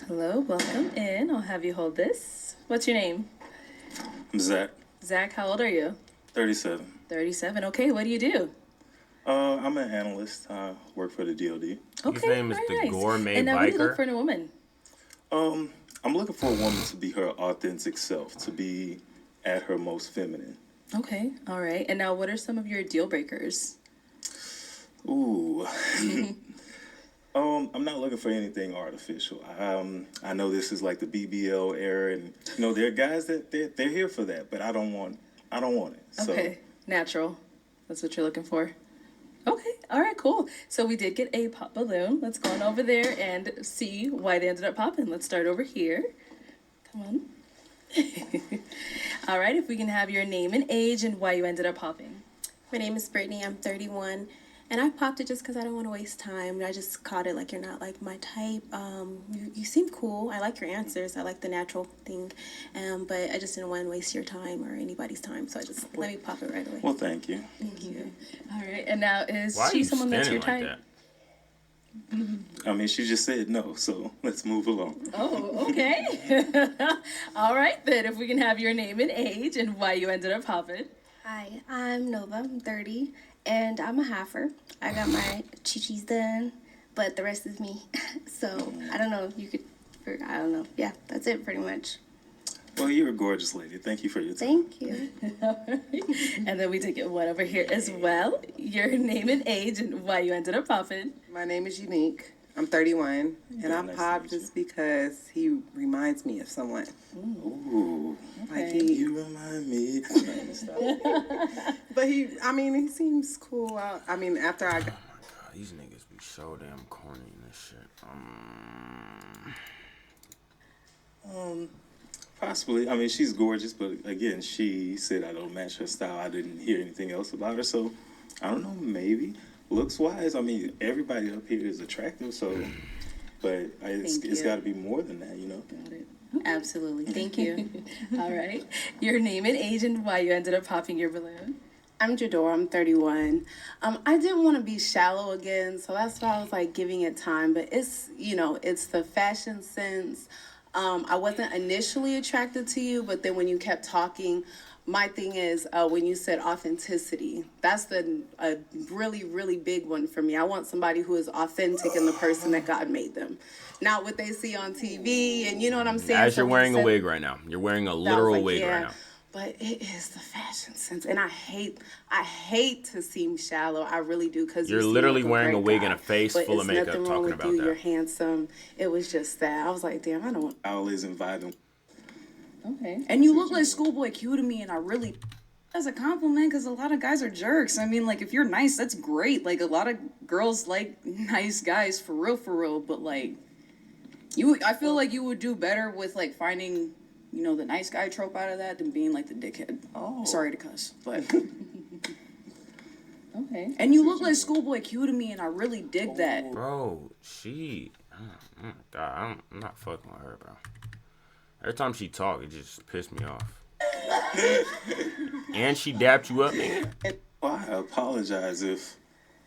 Hello, welcome in. I'll have you hold this. What's your name? I'm Zach, Zach, how old are you? 37. 37. Okay, what do you do? I'm an analyst. I work for the DoD. Okay, His name is very the nice. Gourmet And now, what do you look Biker. for in a woman? I'm looking for a woman to be her authentic self, to be at her most feminine. Okay, all right. And now, what are some of your deal breakers? Ooh. I'm not looking for anything artificial. I know this is like the BBL era, and there are guys that they're here for that, but I don't want it. So, Okay, natural. That's what you're looking for. Okay, all right, cool. So we did get a pop balloon. Let's go on over there and see why they ended up popping. Let's start over here. Come on. All right, if we can have your name and age and why you ended up popping. My name is Brittany. I'm 31. And I popped it just because I don't want to waste time. I just caught it like you're not like my type. You seem cool. I like your answers. I like the natural thing. But I just didn't want to waste your time or anybody's time. So I just let me pop it right away. well, thank you. Thank you. All right, and now is Why are she you someone that's your standing type? like I mean, she just said no, so let's move along. Oh, okay. All right, then, if we can have your name and age and why you ended up popping. Hi, I'm Nova. I'm 30, and I'm a halfer. I got my chi-chis done, but the rest is me. So I don't know. I don't know. Yeah, that's it pretty much. Well, you're a gorgeous lady. Thank you for your time. Thank you. And then we did get one over here as well. Your name and age and why you ended up popping. My name is Unique. I'm 31, and I nice to popped meet you. just because he reminds me of someone. Ooh, Like you remind me. No, stop. but he seems cool. After I got, God, these niggas be so damn corny and this shit. Possibly. I mean, she's gorgeous, but again, she said I don't match her style. I didn't hear anything else about her, so I don't know. Maybe looks wise. I mean, everybody up here is attractive, so. But it's got to be more than that, Got it. Absolutely. Thank you. All right. Your name and age and why you ended up popping your balloon. I'm Jador. I'm 31. I didn't want to be shallow again, so that's why I was like giving it time. But it's it's the fashion sense. I wasn't initially attracted to you, but then when you kept talking, my thing is when you said authenticity. That's a really, really big one for me. I want somebody who is authentic in the person that God made them, not what they see on TV. And you know what I'm saying? As So you're when wearing you a said- wig right now. You're wearing a that was literal like, wig yeah, right now. But it is the fashion sense, and I hate to seem shallow. I really do, because You're literally wearing a wig and a face full of makeup nothing wrong talking with about you. that. You're handsome. It was just that I was like, damn, I don't want. Owl isn't vibing. Okay. And you look like Schoolboy Q to me, and I really, as a compliment, because a lot of guys are jerks. I mean, like, if you're nice, that's great. Like, a lot of girls like nice guys, for real, but, like, I feel like you would do better with, like, finding, the nice guy trope out of that than being, like, the dickhead. Oh. Sorry to cuss, but. Okay. And you look like Schoolboy Q to me, and I really dig that. Bro, God, I'm not fucking with her, bro. Every time she talk, it just pissed me off. And she dapped you up, nigga. Well, I apologize if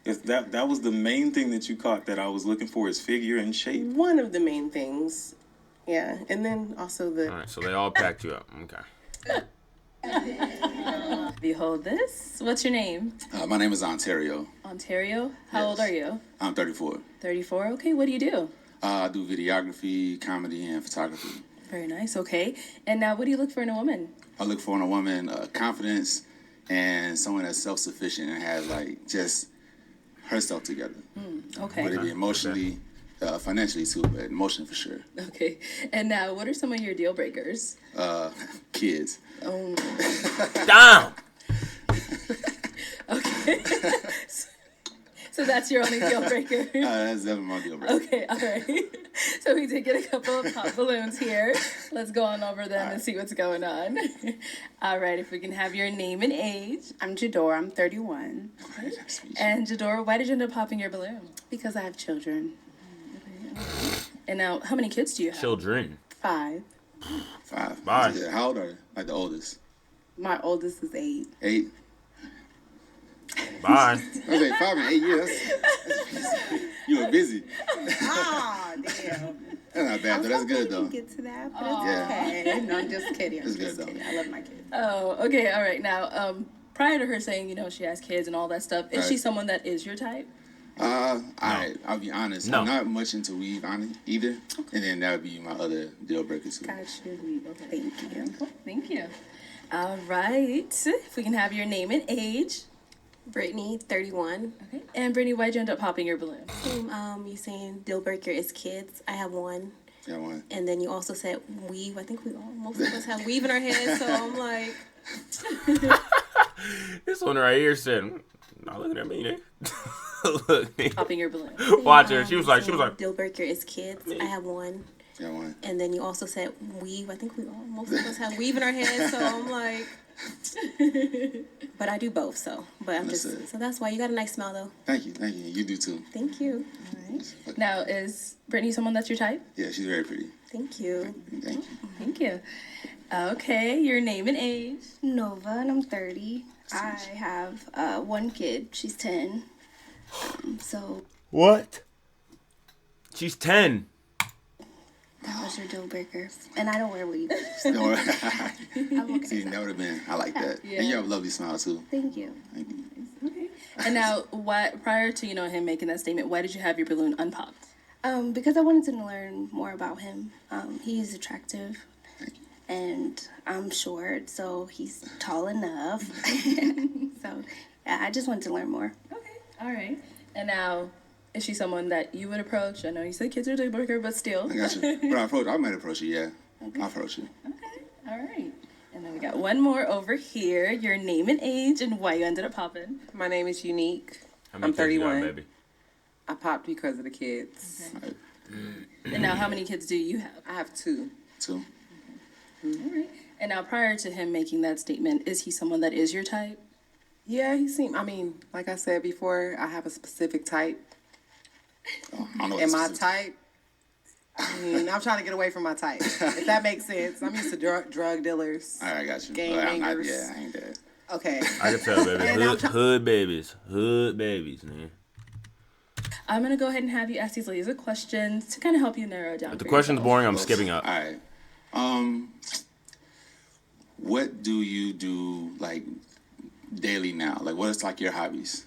that was the main thing that you caught that I was looking for, is figure and shape. One of the main things. Yeah. And then also the. All right, so they all packed you up. Okay. Behold this. What's your name? My name is Ontario. Ontario. How old are you? I'm 34. 34. Okay, what do you do? I do videography, comedy, and photography. Very nice. Okay. And now, what do you look for in a woman? I look for in a woman confidence and someone that's self-sufficient and has just herself together. Okay. Whether it be emotionally, financially too, but emotionally for sure. Okay. And now, what are some of your deal breakers? Kids. Oh. Damn! Okay. So that's your only deal breaker? That's definitely my deal breaker. Okay, all right. So we did get a couple of pop balloons here. Let's go on over them and see what's going on. All right, if we can have your name and age. I'm Jador. I'm 31. And Jador, why did you end up popping your balloon? Because I have children. And now, how many kids do you have? Children. 5. 5. Bye. Yeah, how old are they? Like the oldest? My oldest is 8. 8? Bye. I was like 5 and 8 years. You were busy. Ah, damn. not bad though. That's good though. Get to that, but Yeah. it's okay. No, I'm just kidding. I'm It's good, just though. kidding. I love my kids. Oh, okay, all right. Now, prior to her saying, she has kids and all that stuff, is she Right. someone that is your type? Alright, I'll be honest. No. I'm not much into weave either. And then that would be my other deal breaker too. Got you. Thank you. Thank you. All right. If we can have your name and age. Brittany, 31. Okay. And Brittany, why'd you end up popping your balloon? You saying deal breaker is kids. I have one. Got one. And then you also said weave. I think most of us have weave in our head, so I'm like, This one right here said, "Not looking at me, nigga." Look, nigga. Popping your balloon. Watch her. She was like, deal breaker is kids. I have one. Got one. And then you also said weave. I think most of us have weave in our head, so I'm like, but I do both, so. But I'm That's just, it. so that's why you got a nice smile though. Thank you. You do too. Thank you. Now, is Brittany someone that's your type? Yeah, she's very pretty. Thank you. Thank you. Thank you. Okay, your name and age. Nova, and I'm 30. I have one kid. She's 10. So "What?" She's 10. that was your deal breaker. And I don't wear weave. Don't worry. I'm okay. See, that would have been. I like that. Yeah. And you have a lovely smile too. Thank you. Thank you. And now, prior to him making that statement, why did you have your balloon unpopped? Because I wanted to learn more about him. He's attractive, and I'm short, so he's tall enough. So, yeah, I just wanted to learn more. All right. And now, is she someone that you would approach? I know you said kids are deal breaker, but still. I got you. But I might approach you. Yeah, I'll approach you. All right. And then we got one more over here. Your name and age and why you ended up popping. My name is Unique. How many I'm kids you got, 31. baby? I popped because of the kids. And now, how many kids do you have? I have 2. Too. All right. And now, prior to him making that statement, is he someone that is your type? Yeah, like I said before, I have a specific type. I don't know what And this my is. type, I'm trying to get away from my type. If that makes sense. I'm used to drug dealers. All right, I got you. Game But bangers. yeah, I ain't that. Okay. I can tell, baby. And I'm Hood babies. Hood babies, man. I'm going to go ahead and have you ask these ladies a question to kind of help you narrow it down. If the for question's yourself. boring, I'm skipping up. All right. What do you do like daily now? Like, what is like your hobbies?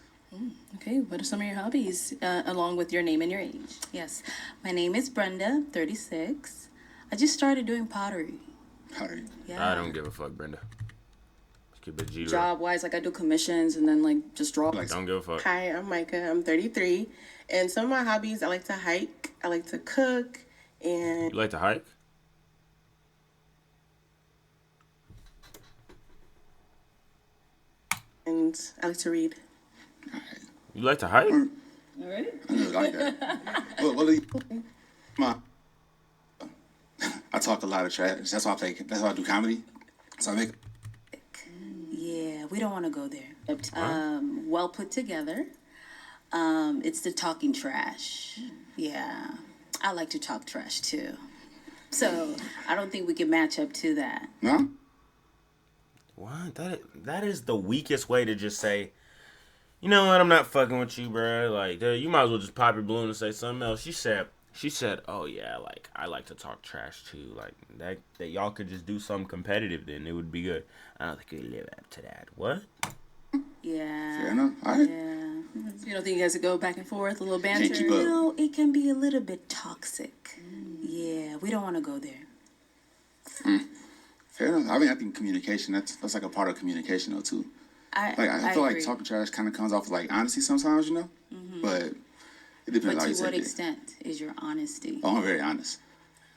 Okay, what are some of your hobbies along with your name and your age? Yes, my name is Brenda, 36. I just started doing pottery. Pottery. Yeah. I don't give a fuck, Brenda. Let's keep it G. Job wise, like I do commissions and then like just draw. Like, Don't give a fuck. Hi, I'm Micah. I'm 33. And some of my hobbies, I like to hike, I like to cook, and You like to hike? I like to read. You like to hike? All right. I really like that. what do you, I talk a lot of trash. That's why I play. That's why I do comedy. So I make. Yeah, we don't want to go there. Well put together. It's the talking trash. Yeah, I like to talk trash too. So I don't think we can match up to that. No. What? That is the weakest way to just say, you know what, I'm not fucking with you, bro. Like, dude, you might as well just pop your balloon and say something else. She said, oh yeah, like, I like to talk trash too. Like, that y'all could just do something competitive then. It would be good. I don't think we live up to that. What? Yeah. Fair enough. All right. Yeah. You don't think you guys could go back and forth, a little banter? Can't keep up. No, it can be a little bit toxic. Yeah, we don't want to go there. Fair enough. I mean, I think communication. That's like a part of communication though too. I feel agree. like talking trash kind of comes off like honesty sometimes, you know. But it depends But how you to what take it. extent is your honesty? Oh, I'm very honest.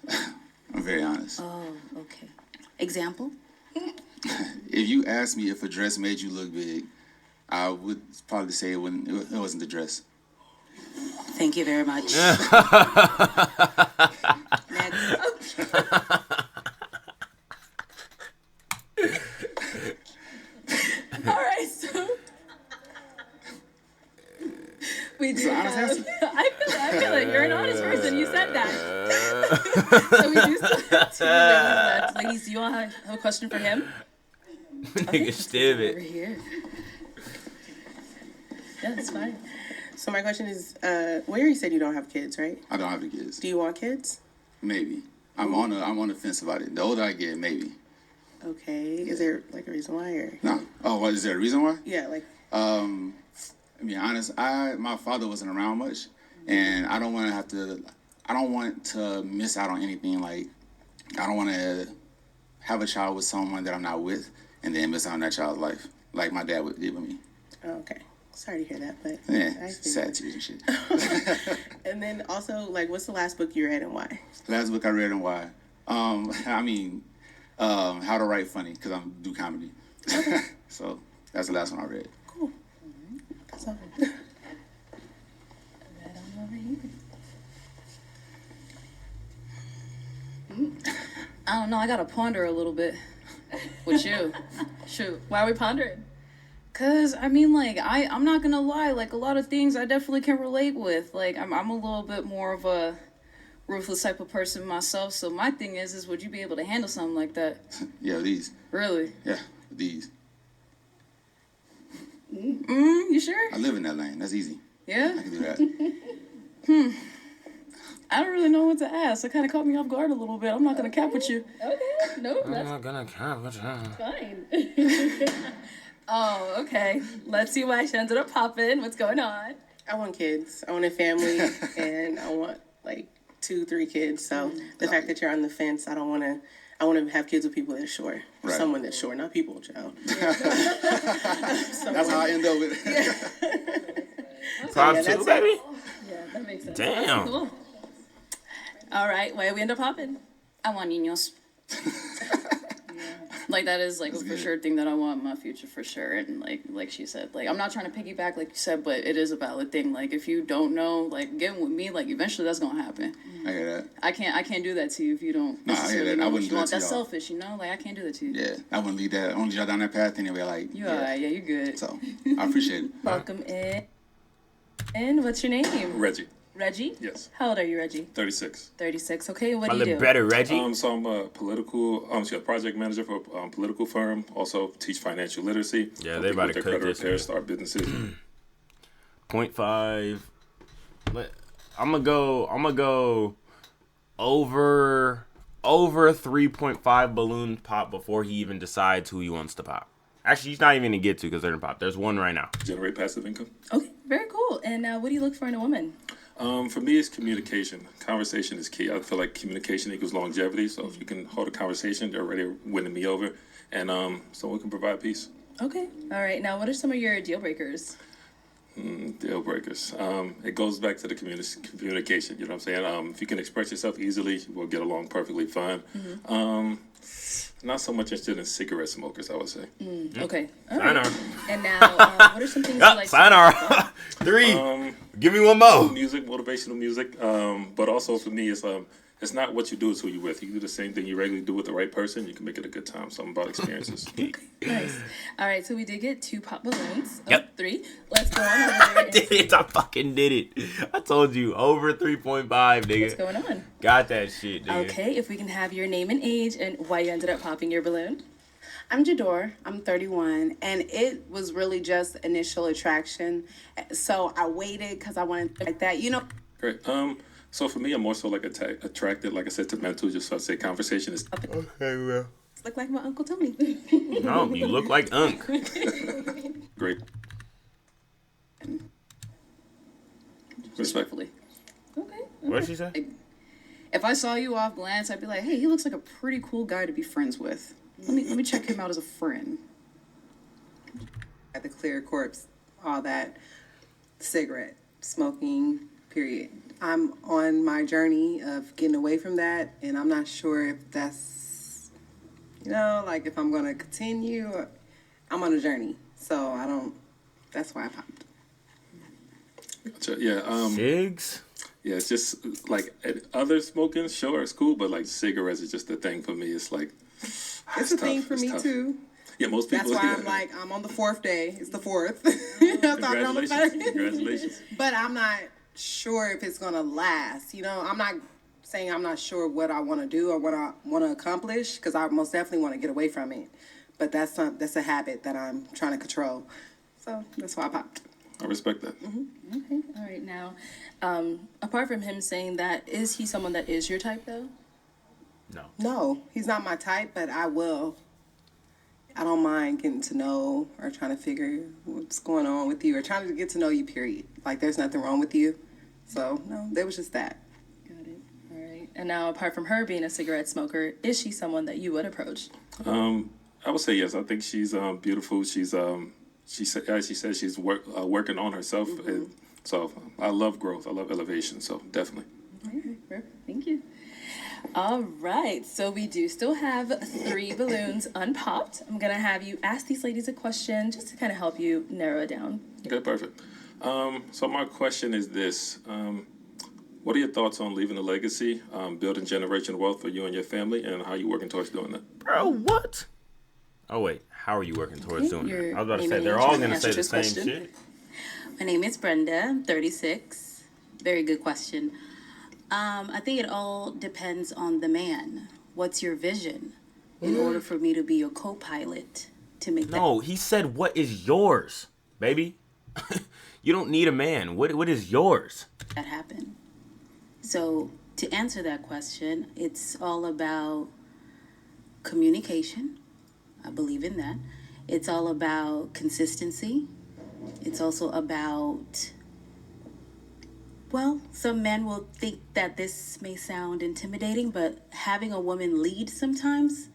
I'm very honest. Oh, okay. Example? If you asked me if a dress made you look big, I would probably say it wasn't the dress. Thank you very much. All right, so we do honest have. answer. I feel like you're an honest person. You said that. So we do still have 2 ladies left. Ladies, do you all have a question for him? Nigga, stab Over it. here. Yeah, that's fine. So my question is, Larry said you don't have kids, right? I don't have any kids. Do you want kids? maybe. I'm on the fence about it. The older I get, maybe. Okay. Is there like a reason why or? No. Oh, what is there a reason why? Yeah, like. I mean, honest, my father wasn't around much, and I don't want to miss out on anything. Like, I don't want to have a child with someone that I'm not with, and then miss out on that child's life, like my dad did with me. Oh, okay. Sorry to hear that, but Yeah, I see sad that. tears and shit. And then also, like, what's the last book you read and why? Last book I read and why? I mean, How to Write Funny, because I do comedy. So that's the last one I read. Cool. That's all. I don't know. I gotta ponder a little bit with you. Shoot. Why are we pondering? Cause I mean, like I'm not gonna lie. Like a lot of things I definitely can relate with. Like I'm a little bit more of a ruthless type of person myself. So my thing is would you be able to handle something like that? Yeah, these. Really? Yeah, these. You sure? I live in that lane. That's easy. Yeah. I can do that. I don't really know what to ask. It kind of caught me off guard a little bit. I'm not gonna cap with you. Okay. No, that's gonna cap with you. fine. Oh, okay. Let's see why she ended up popping. What's going on? I want kids. I want a family, and I want like 2-3 kids. So the fact that you're on the fence, I want to have kids with people that are sure. Right. Someone that's sure, not people, child. That's how I end up with it. Prop that's two, it. baby. Yeah, that makes sense. Damn. Cool. All right, why we end up popping? I want niños. Like that is like a for sure thing that I want in my future for sure. And like she said, like I'm not trying to piggyback like you said, but it is a valid thing. Like if you don't know, like getting with me, like eventually that's gonna happen. I hear that. I can't do that to you if you don't No, I hear necessarily that. know I what wouldn't you do want. that to That's y'all. selfish, you know? Like I can't do that to you. Yeah, I wouldn't lead that. I wouldn't y'all down that path, and they'll be like, You alright, yeah, you good. So I appreciate it. Welcome in. And what's your name? Reggie. Reggie? Yes. How old are you, Reggie? 36. 36. Okay, what I do you live do? better, Reggie. So I'm a political, project manager for a political firm. Also teach financial literacy. Yeah, Help they people about with to their cut credit this, repair, man. start businesses. 0.5. I'm gonna go over 3.5 balloon pop before he even decides who he wants to pop. Actually, he's not even gonna get to because they're gonna pop. There's one right now. Generate passive income. Okay, very cool. And what do you look for in a woman? For me, it's communication. Conversation is key. I feel like communication equals longevity. So if you can hold a conversation, they're already winning me over, and so we can provide peace. Okay. All right. Now, what are some of your deal breakers? Deal breakers. It goes back to the communication. You know what I'm saying? If you can express yourself easily, we'll get along perfectly fine. Not so much interested in cigarette smokers, I would say. Okay. All Sign right. our. And now, what are some things you like? Sign our. 3. Give me one more. Music, motivational music. But also for me, it's not what you do, it's who you're with. You do the same thing you regularly do with the right person, you can make it a good time. Something about experiences. Nice. All right. So we did get 2 pop balloons. Yep. 3. Let's go on over there. I did it. I fucking did it. I told you over 3.5, nigga. What's going on? Got that shit, nigga. Okay. If we can have your name and age and why you ended up popping your balloon. I'm Jador. I'm 31, and it was really just initial attraction. So I waited because I wanted like that, you know. Great. So for me, I'm more so like attracted, like I said, to mental. Just so I say, conversation is. Okay, well. Look like my Uncle Tony. No, you look like Unk. Great. Respectfully. Okay. What did she say? If I saw you off glance, I'd be like, hey, he looks like a pretty cool guy to be friends with. Let me check him out as a friend. At the clear corpse, all that cigarette smoking, period. I'm on my journey of getting away from that, and I'm not sure if that's, like if I'm going to continue. I'm on a journey, so I don't, that's why I popped. Gotcha. Yeah. Cigs? Yeah, it's just like other smoking, sure, it's cool, but like cigarettes is just the thing for me. It's like, It's a thing tough. for It's me, tough. too. Yeah, most people. That's why yeah. I'm like, I'm on the 4th day. It's the 4th. I thought it on the Congratulations. 1st. Congratulations. But I'm not sure if it's going to last. I'm not saying I'm not sure what I want to do or what I want to accomplish, because I most definitely want to get away from it. But that's a habit that I'm trying to control. So that's why I popped. I respect that. Okay. All right. Now, apart from him saying that, is he someone that is your type though? No, he's not my type, but I don't mind getting to know or trying to figure what's going on with you or trying to get to know you, period. Like, there's nothing wrong with you. So, no, there was just that. Got it. All right. And now, apart from her being a cigarette smoker, is she someone that you would approach? I would say yes. I think she's beautiful. She says she's working on herself, and so I love growth. I love elevation. So definitely. Okay, perfect. Thank you. All right, so we do still have 3 balloons unpopped. I'm gonna have you ask these ladies a question just to kind of help you narrow it down. Okay, perfect. So my question is this: what are your thoughts on leaving a legacy, building generational wealth for you and your family, and how you working towards doing that? Bro, what? Oh wait, how are you working towards doing that? I was about to name say and they're age all and gonna answer say the this same question. shit. My name is Brenda. I'm 36. Very good question. I think it all depends on the man. What's your vision in order for me to be your co-pilot to make that? No, he said, "What is yours, baby?" You don't need a man. What is yours? That happen. So to answer that question, it's all about communication. I believe in that. It's all about consistency. It's also about, well, some men will think that this may sound intimidating, but having a woman lead sometimes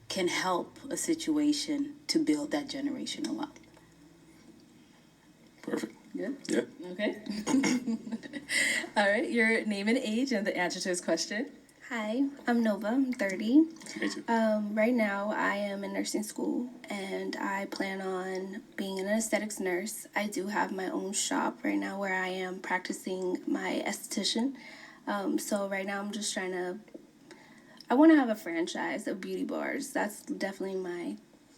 can help a situation to build that generational wealth. Perfect. Good? Yeah. Okay. All right, your name and age and the answer to his question. Hi, I'm Nova. I'm 30. Me too. Right now, I am in nursing school, and I plan on being an aesthetics nurse. I do have my own shop right now where I am practicing my esthetician. So right now, I'm just I want to have a franchise of beauty bars. That's definitely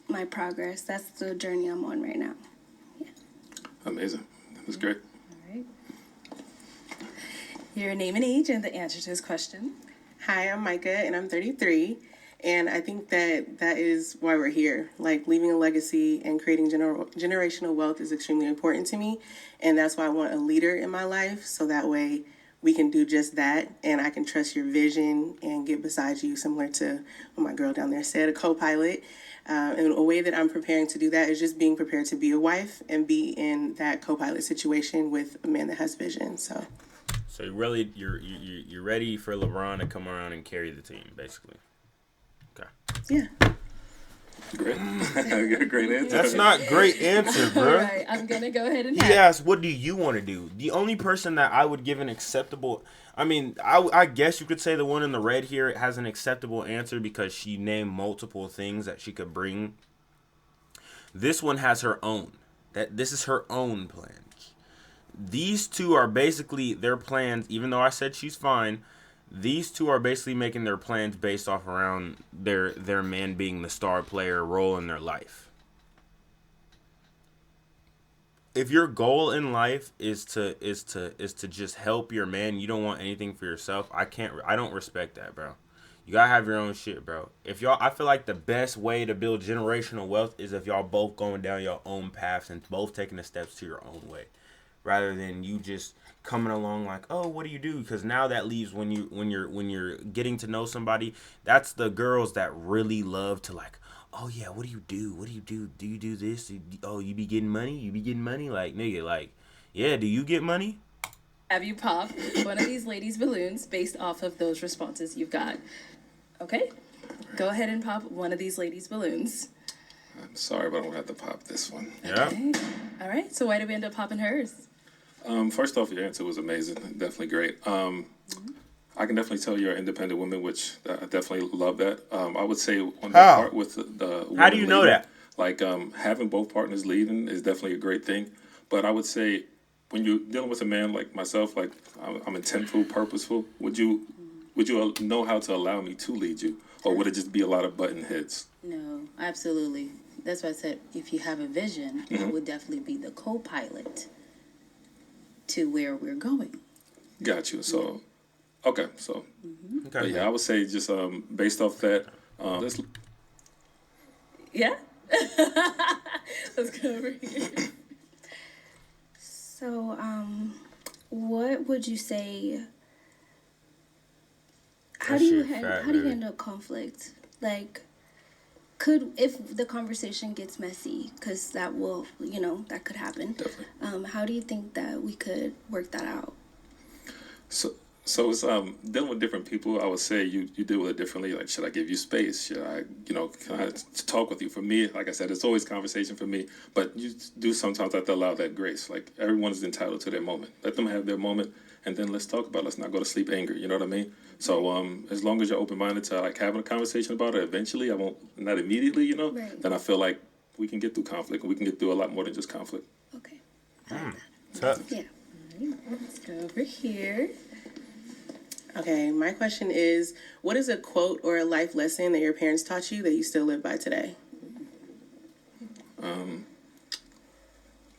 my progress. That's the journey I'm on right now. Amazing. That was great. All right. Your name and age and the answer to his question. Hi, I'm Micah, and I'm 33. And I think that is why we're here. Like, leaving a legacy and creating generational wealth is extremely important to me. And that's why I want a leader in my life, so that way we can do just that. And I can trust your vision and get beside you, similar to what my girl down there said, a co-pilot. And a way that I'm preparing to do that is just being prepared to be a wife and be in that co-pilot situation with a man that has vision. So you're ready for LeBron to come around and carry the team, basically. Okay. Yeah. Great. Great answer. That's not great answer, bro. All right, I'm gonna go ahead and He asked, "What do you want to do?" The only person that I would give an acceptable, I guess you could say the one in the red here has an acceptable answer because she named multiple things that she could bring. This one has her own. This is her own plan. These two are basically their plans. Even though I said she's fine, these two are basically making their plans based off around their man being the star player role in their life. If your goal in life is to just help your man, you don't want anything for yourself, I don't respect that, bro. You gotta have your own shit, bro. I feel like the best way to build generational wealth is if y'all both going down your own paths and both taking the steps to your own way, rather than you just coming along like, oh, what do you do? Because now that leaves when you're getting to know somebody, that's the girls that really love to like, oh yeah, what do you do? What do you do? Do you do this? Oh, you be getting money? You be getting money? Like, nigga, like, yeah, do you get money? Have you popped one of these ladies' balloons based off of those responses you've got? Okay, go ahead and pop one of these ladies' balloons. I'm sorry, but I'm gonna have to pop this one. Yeah. Okay. All right. So why did we end up popping hers? First off, your answer was amazing. Definitely great. I can definitely tell you're an independent woman, which I definitely love that. I would say on the part with the how do you know leading, that? Like having both partners leading is definitely a great thing. But I would say when you're dealing with a man like myself, like I'm intentful, purposeful. Would you know how to allow me to lead you, or would it just be a lot of button heads? No, absolutely. That's why I said if you have a vision, I would definitely be the co-pilot to where we're going. Got you. So, okay. So, but yeah, I would say just based off that, let's. Yeah. Let's go over here. So, what would you say? How do you handle conflict? Like, if the conversation gets messy, because that will, that could happen. Definitely. How do you think that we could work that out? So it's dealing with different people. I would say you deal with it differently. Like, should I give you space? Should I, can I talk with you? For me, like I said, it's always conversation for me. But you do sometimes have to allow that grace. Like, everyone is entitled to their moment. Let them have their moment, and then let's talk about it. Let's not go to sleep angry. You know what I mean? So as long as you're open minded to like having a conversation about it, eventually, not immediately, Right. then I feel like we can get through conflict, and we can get through a lot more than just conflict. Okay. Tough. Yeah. Let's go over here. Okay, my question is, what is a quote or a life lesson that your parents taught you that you still live by today?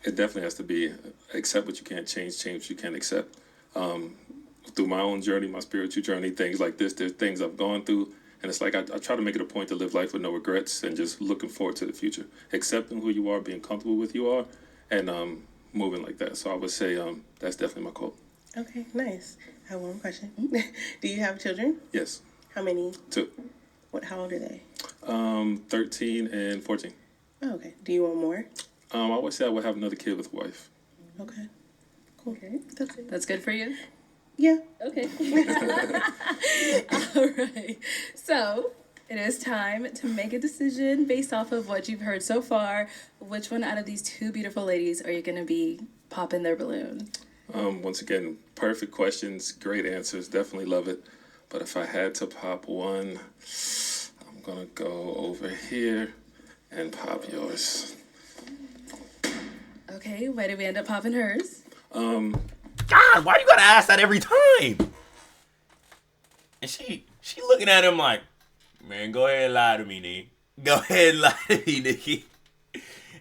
It definitely has to be accept what you can't change what you can't accept. Through my own journey, my spiritual journey, things like this, there's things I've gone through, and it's like I try to make it a point to live life with no regrets and just looking forward to the future, accepting who you are, being comfortable with who you are, and moving like that. So I would say that's definitely my quote. Okay, nice. I have one more question. Do you have children? Yes. How many? 2. How old are they? 13 and 14. Oh, okay. Do you want more? I always say I would have another kid with a wife. Okay. Cool. Okay. That's good for you? Yeah. Okay. All right. So it is time to make a decision based off of what you've heard so far. Which one out of these 2 beautiful ladies are you going to be popping their balloon? Once again, perfect questions, great answers, definitely love it. But if I had to pop one, I'm gonna go over here and pop yours. Okay, why did we end up popping hers? God, why you gotta ask that every time? And she looking at him like, man, go ahead and lie to me, Nick. Go ahead and lie to me, Nikki.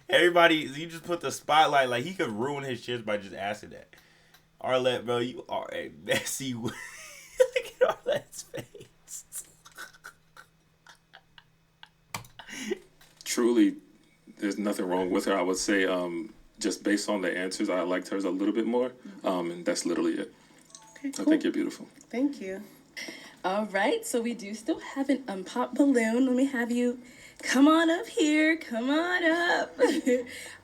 Everybody, you just put the spotlight, like he could ruin his shit by just asking that. Arlette, bro, you are a messy. Look at Arlette's face. Truly, there's nothing wrong with her. I would say, just based on the answers, I liked hers a little bit more, and that's literally it. Okay, cool. I think you're beautiful. Thank you. All right, so we do still have an unpopped balloon. Let me have you come on up here. Come on up.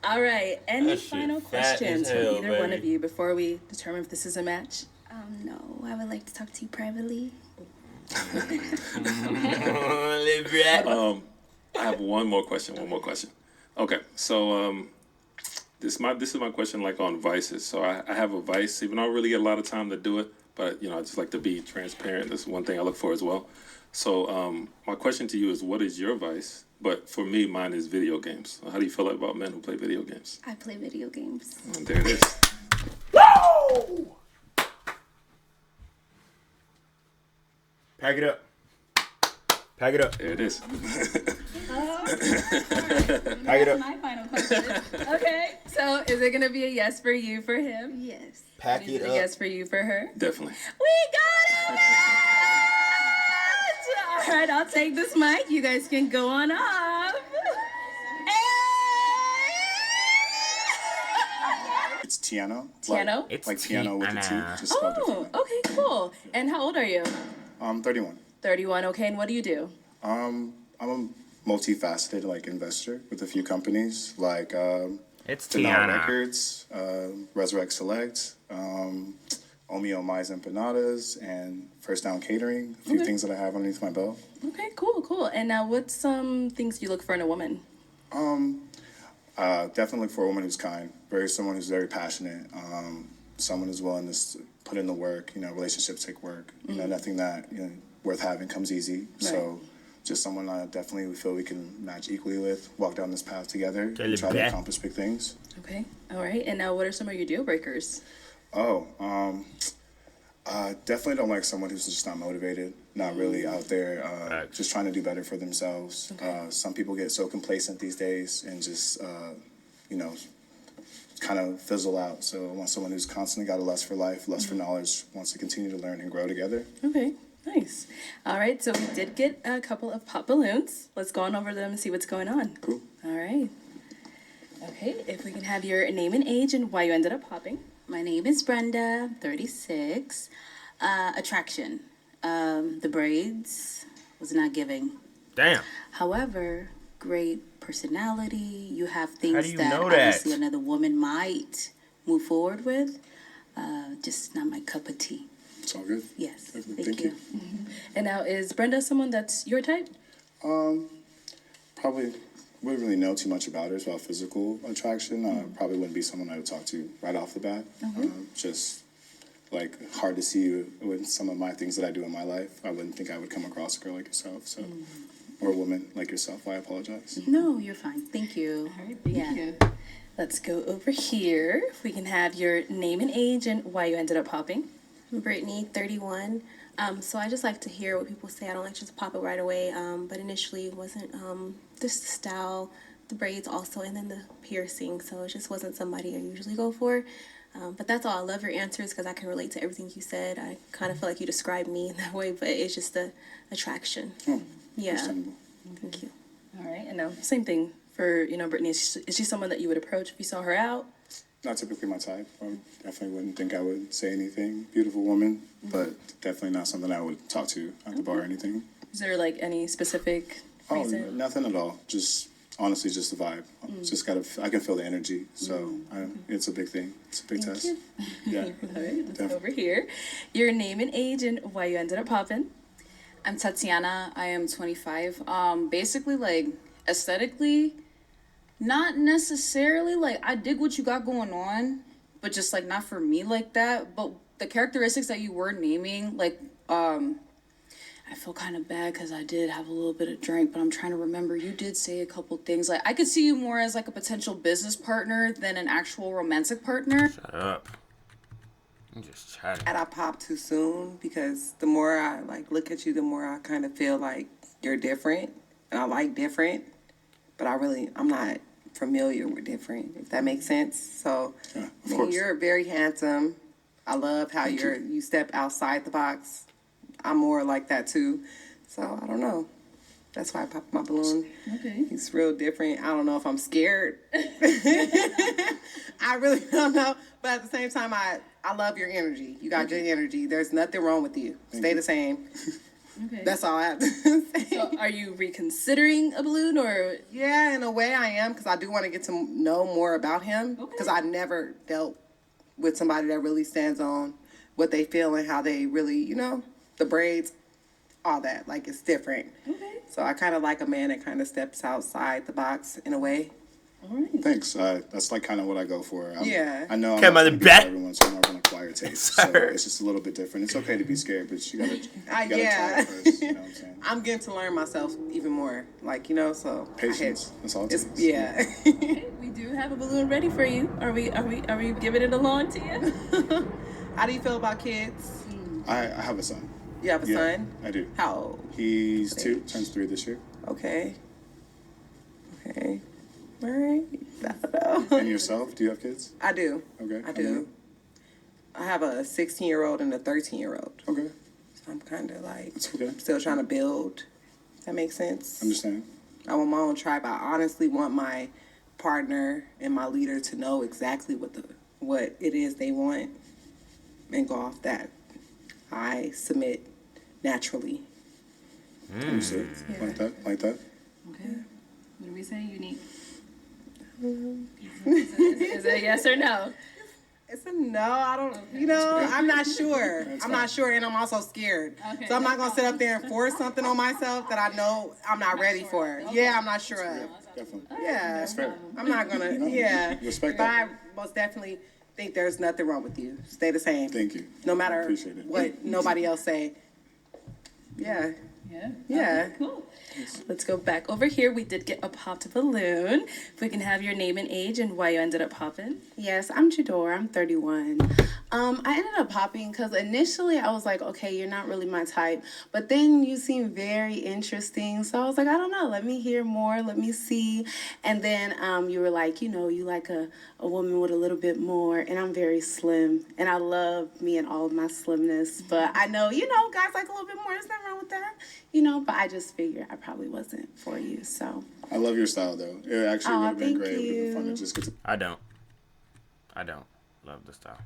All right, any That shit final fat questions as hell, from either one baby. of you before we determine if this is a match? No, I would like to talk to you privately. I have one more question. Okay, so this is my question, like on vices. So I have a vice, even though I don't really get a lot of time to do it, but I just like to be transparent. That's one thing I look for as well. So my question to you is, what is your vice? But for me, mine is video games. How do you feel about men who play video games? I play video games. And there it is. Woo! Pack it up. Pack it up. There it is. Pack it up. My final question. Okay, so is it gonna be a yes for you for him? Yes. Pack Is it it a up. yes for you for her? Definitely. We got it! All right, I'll take this mic. You guys can go on off. It's Tiano. Tiano? Like, like piano with a T, just spelled differently. Oh, okay, cool. And how old are you? 31. 31, okay, and what do you do? I'm a multifaceted investor with a few companies like It's Denal Tiana. Records, Resurrect Select, Omeo Mais Empanadas, and First Down Catering. A few Okay. things that I have underneath my belt. Okay, cool. And now what's some things you look for in a woman? Definitely look for a woman who's kind, someone who's very passionate, someone who's willing to put in the work. Relationships take work. Nothing that worth having comes easy. So just someone I definitely feel we can match equally with, walk down this path together, and try to accomplish big things. Okay, all right. And now what are some of your deal breakers? Definitely don't like someone who's just not motivated, not really out there, just trying to do better for themselves. Some people get so complacent these days and just, kind of fizzle out. So I want someone who's constantly got a lust for life, lust for knowledge, wants to continue to learn and grow together. Okay, nice. All right, so we did get a couple of pop balloons. Let's go on over them and see what's going on. Cool. All right. Okay, if we can have your name and age and why you ended up popping. My name is Brenda, 36. Attraction. The braids was not giving. Damn. However, great personality. You have things How do you that know that? obviously another woman might move forward with. Just not my cup of tea. It's all good. Yes. Thank you. And now, is Brenda someone that's your type? Probably wouldn't really know too much about her as well. Physical attraction, probably wouldn't be someone I would talk to right off the bat. Just like hard to see with some of my things that I do in my life. I wouldn't think I would come across a girl like yourself, so or a woman like yourself. I apologize. No, you're fine. Thank you. Thank you. Let's go over here. If we can have your name and age and why you ended up popping. I'm Brittany, 31. So I just like to hear what people say. I don't like to just pop it right away. But initially it wasn't just the style, the braids also, and then the piercing. So it just wasn't somebody I usually go for. But that's all. I love your answers because I can relate to everything you said. I kind of feel like you described me in that way, but it's just the attraction. Yeah. Thank you. All right, and now same thing for Brittany. Is she someone that you would approach if you saw her out? Not typically my type. I definitely wouldn't think I would say anything. Beautiful woman, but definitely not something I would talk to at the bar or anything. Is there like any specific reason? Nothing at all. Just honestly, just the vibe. Just I can feel the energy. So it's a big thing. It's a big test. Yeah. All right, let's go over here. Your name and age and why you ended up popping. I'm Tatiana. I am 25. Basically, like, aesthetically, not necessarily, like, I dig what you got going on, but just, like, not for me like that. But the characteristics that you were naming, like, I feel kind of bad because I did have a little bit of drink, but I'm trying to remember. You did say a couple things. Like, I could see you more as, like, a potential business partner than an actual romantic partner. Shut up. I'm just chatting. And I pop too soon because the more I look at you, the more I kind of feel like you're different, and I like different, but I'm not familiar with different, if that makes sense. So you're very handsome. I love how you step outside the box. I'm more like that too. So I don't know. That's why I popped my balloon. Okay. He's real different. I don't know if I'm scared. I really don't know. But at the same time, I love your energy. You got good energy. There's nothing wrong with you. Stay the same. Okay. That's all I have to say. So are you reconsidering a balloon or? Yeah, in a way I am, because I do want to get to know more about him. Because I never dealt with somebody that really stands on what they feel and how they really, the braids, all that. Like, it's different. Okay. So I kind of like a man that kind of steps outside the box in a way. All right. Thanks. That's like kind of what I go for. I know I'm Come not on, gonna be bet. for everyone, so I'm not going to acquire taste. So it's just a little bit different. It's okay to be scared, but you gotta try it first. You know what I'm saying? I'm getting to learn myself even more. So Patience. That's all it takes. Yeah. Okay, we do have a balloon ready for you. Are we giving it along to you? How do you feel about kids? I have a son. You have a son? I do. How old? He's 2, turns 3 this year. Okay. All right. I don't know. And yourself? Do you have kids? I do. Okay. I do. I have a 16-year-old and a 13-year-old. Okay. So I'm kind of like okay. Still trying to build. If that makes sense. Understand. I want my own tribe. I honestly want my partner and my leader to know exactly what it is they want and go off that. I submit naturally. Understood. Like that. Okay. What do we say? Unique. Is it a yes or no? It's a no. I don't. I'm not sure. I'm not sure, and I'm also scared. Okay. So I'm not gonna sit up there and force something on myself that I know I'm not ready for. Okay. Yeah, I'm not sure of. Definitely. Yeah, That's fair. I'm not gonna. Yeah, Respect but that. I most definitely think there's nothing wrong with you. Stay the same. Thank you. No matter Appreciate it. what nobody else say. Yeah. Yeah. Yeah. Okay, cool. Let's go back over here. We did get a popped balloon. If we can have your name and age and why you ended up popping. Yes, I'm Jador. I'm 31. I ended up popping because initially I was like, okay, you're not really my type. But then you seem very interesting. So I was like, I don't know. Let me hear more. Let me see. And then you were like, you like a woman with a little bit more. And I'm very slim. And I love me and all of my slimness. But I know, guys like a little bit more. There's nothing wrong with that. you know, but I just figured I probably wasn't for you. So I love your style though. It actually would have been thank great. It would have been fun you. to just get to. I don't love the style.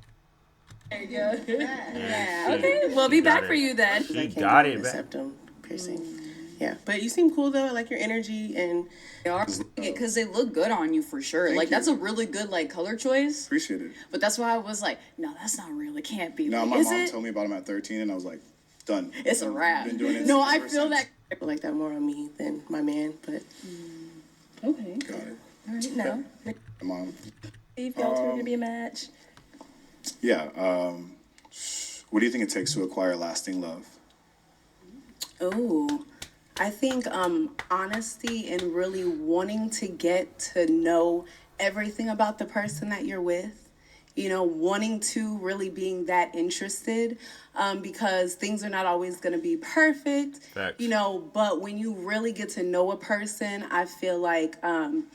There you go. Yeah. Okay, we'll be back for you then. She got it back. Septum piercing. Yeah, but you seem cool though. I like your energy and. They are because they look good on you for sure. Thank Like you. that's a really good like color choice. Appreciate it. But that's why I was like, no, that's not real. It can't be. No, Like, my is mom it? told me about him at 13, and I was like, done. It's a wrap. Been doing it No, ever I feel since. that. I like that more on me than my man, but Okay. Got it. All right, now. Mom. Steve, y'all two are gonna be a match. Yeah. What do you think it takes to acquire lasting love? Oh, I think honesty and really wanting to get to know everything about the person that you're with. You know, wanting to really being that interested, because things are not always going to be perfect. Facts. You know, but when you really get to know a person, I feel like when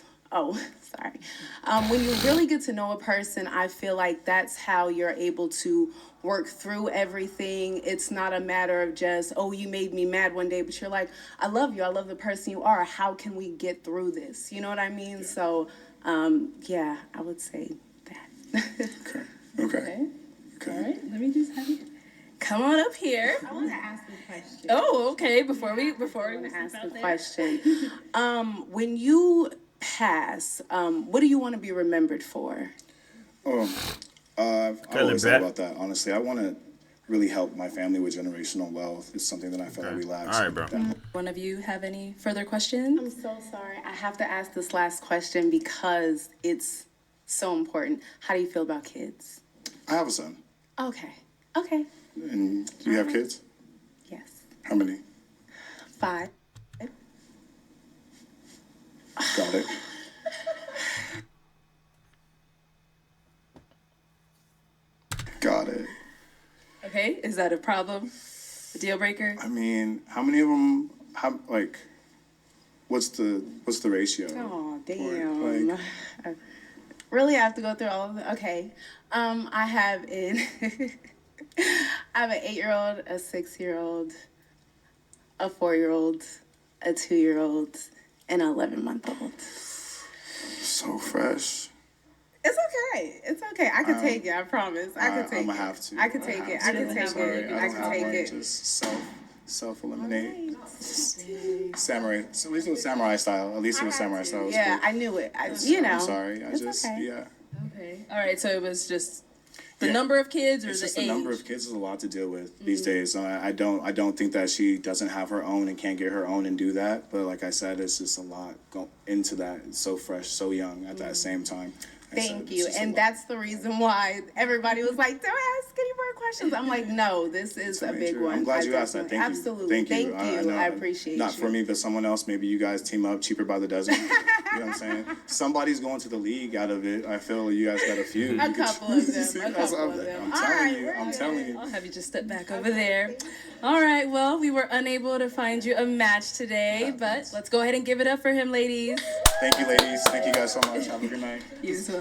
you really get to know a person, I feel like that's how you're able to work through everything. It's not a matter of just, oh, you made me mad one day, but you're like, I love you. I love the person you are. How can we get through this? You know what I mean? So, yeah, I would say that. Okay. All right, let me just have you come on up here. I want to ask a question. Oh, okay. Before we ask a question. When you pass, what do you want to be remembered for? I Feeling always thought bad. about that. Honestly, I want to really help my family with generational wealth. It's something that I feel like we lack. All right, bro. One of you have any further questions? I'm so sorry. I have to ask this last question because it's so important. How do you feel about kids? I have a son. Okay. Okay. And do you have kids? Yes. How many? 5. Got it. Got it. Okay, is that a problem? A deal breaker? I mean, how many of them? What's the ratio? Oh, Like, damn. Really, I have to go through all of them? Okay. I have an 8-year-old, a 6-year-old, a 4-year-old, a 2-year-old, and an 11-month-old. So fresh. It's okay. It's okay. I can take it. I promise. I can take I'm it. gonna have to. I can take it. I can take Sorry, it. I I don't can have take one. it. Just self-eliminate. Samurai. So at least it was samurai style. At least it was samurai style. It was Yeah, cool. I knew it. You know. I'm sorry. It's okay. Yeah. Okay. All right, so it was just the Yeah. number of kids or It's the just age? the number of kids is a lot to deal with these days. I don't think that she doesn't have her own and can't get her own and do that. But like I said, it's just a lot go into that. It's so fresh, so young at that same time. Thank you. And that's the reason why everybody was like, don't ask any more questions. I'm like, no, this is a big one. I'm glad you I asked that. definitely- Thank you. Absolutely. Thank you. know, I appreciate Not you. for me, but someone else. Maybe you guys team up, cheaper by the dozen. You know what I'm saying? Somebody's going to the league out of it. I feel you guys got a few. A couple of them. I'm telling you. I'm telling you. I'll have you just step back over there. All right, well, we were unable to find you a match today, but let's go ahead and give it up for him, ladies. Thank you, ladies. Thank you guys so much. Have a good night. You as well.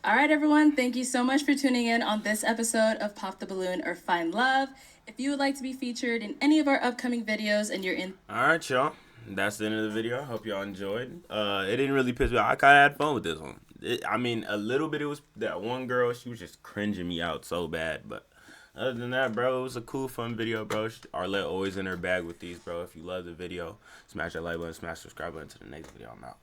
All right, everyone. Thank you so much for tuning in on this episode of Pop the Balloon or Find Love. If you would like to be featured in any of our upcoming videos and you're in... All right, y'all. That's the end of the video. I hope y'all enjoyed. It didn't really piss me off. I kind of had fun with this one. I mean, a little bit. It was that one girl. She was just cringing me out so bad. But other than that, bro, it was a cool, fun video, bro. Arlette always in her bag with these, bro. If you love the video, smash that like button, smash the subscribe button. To the next video, I'm out.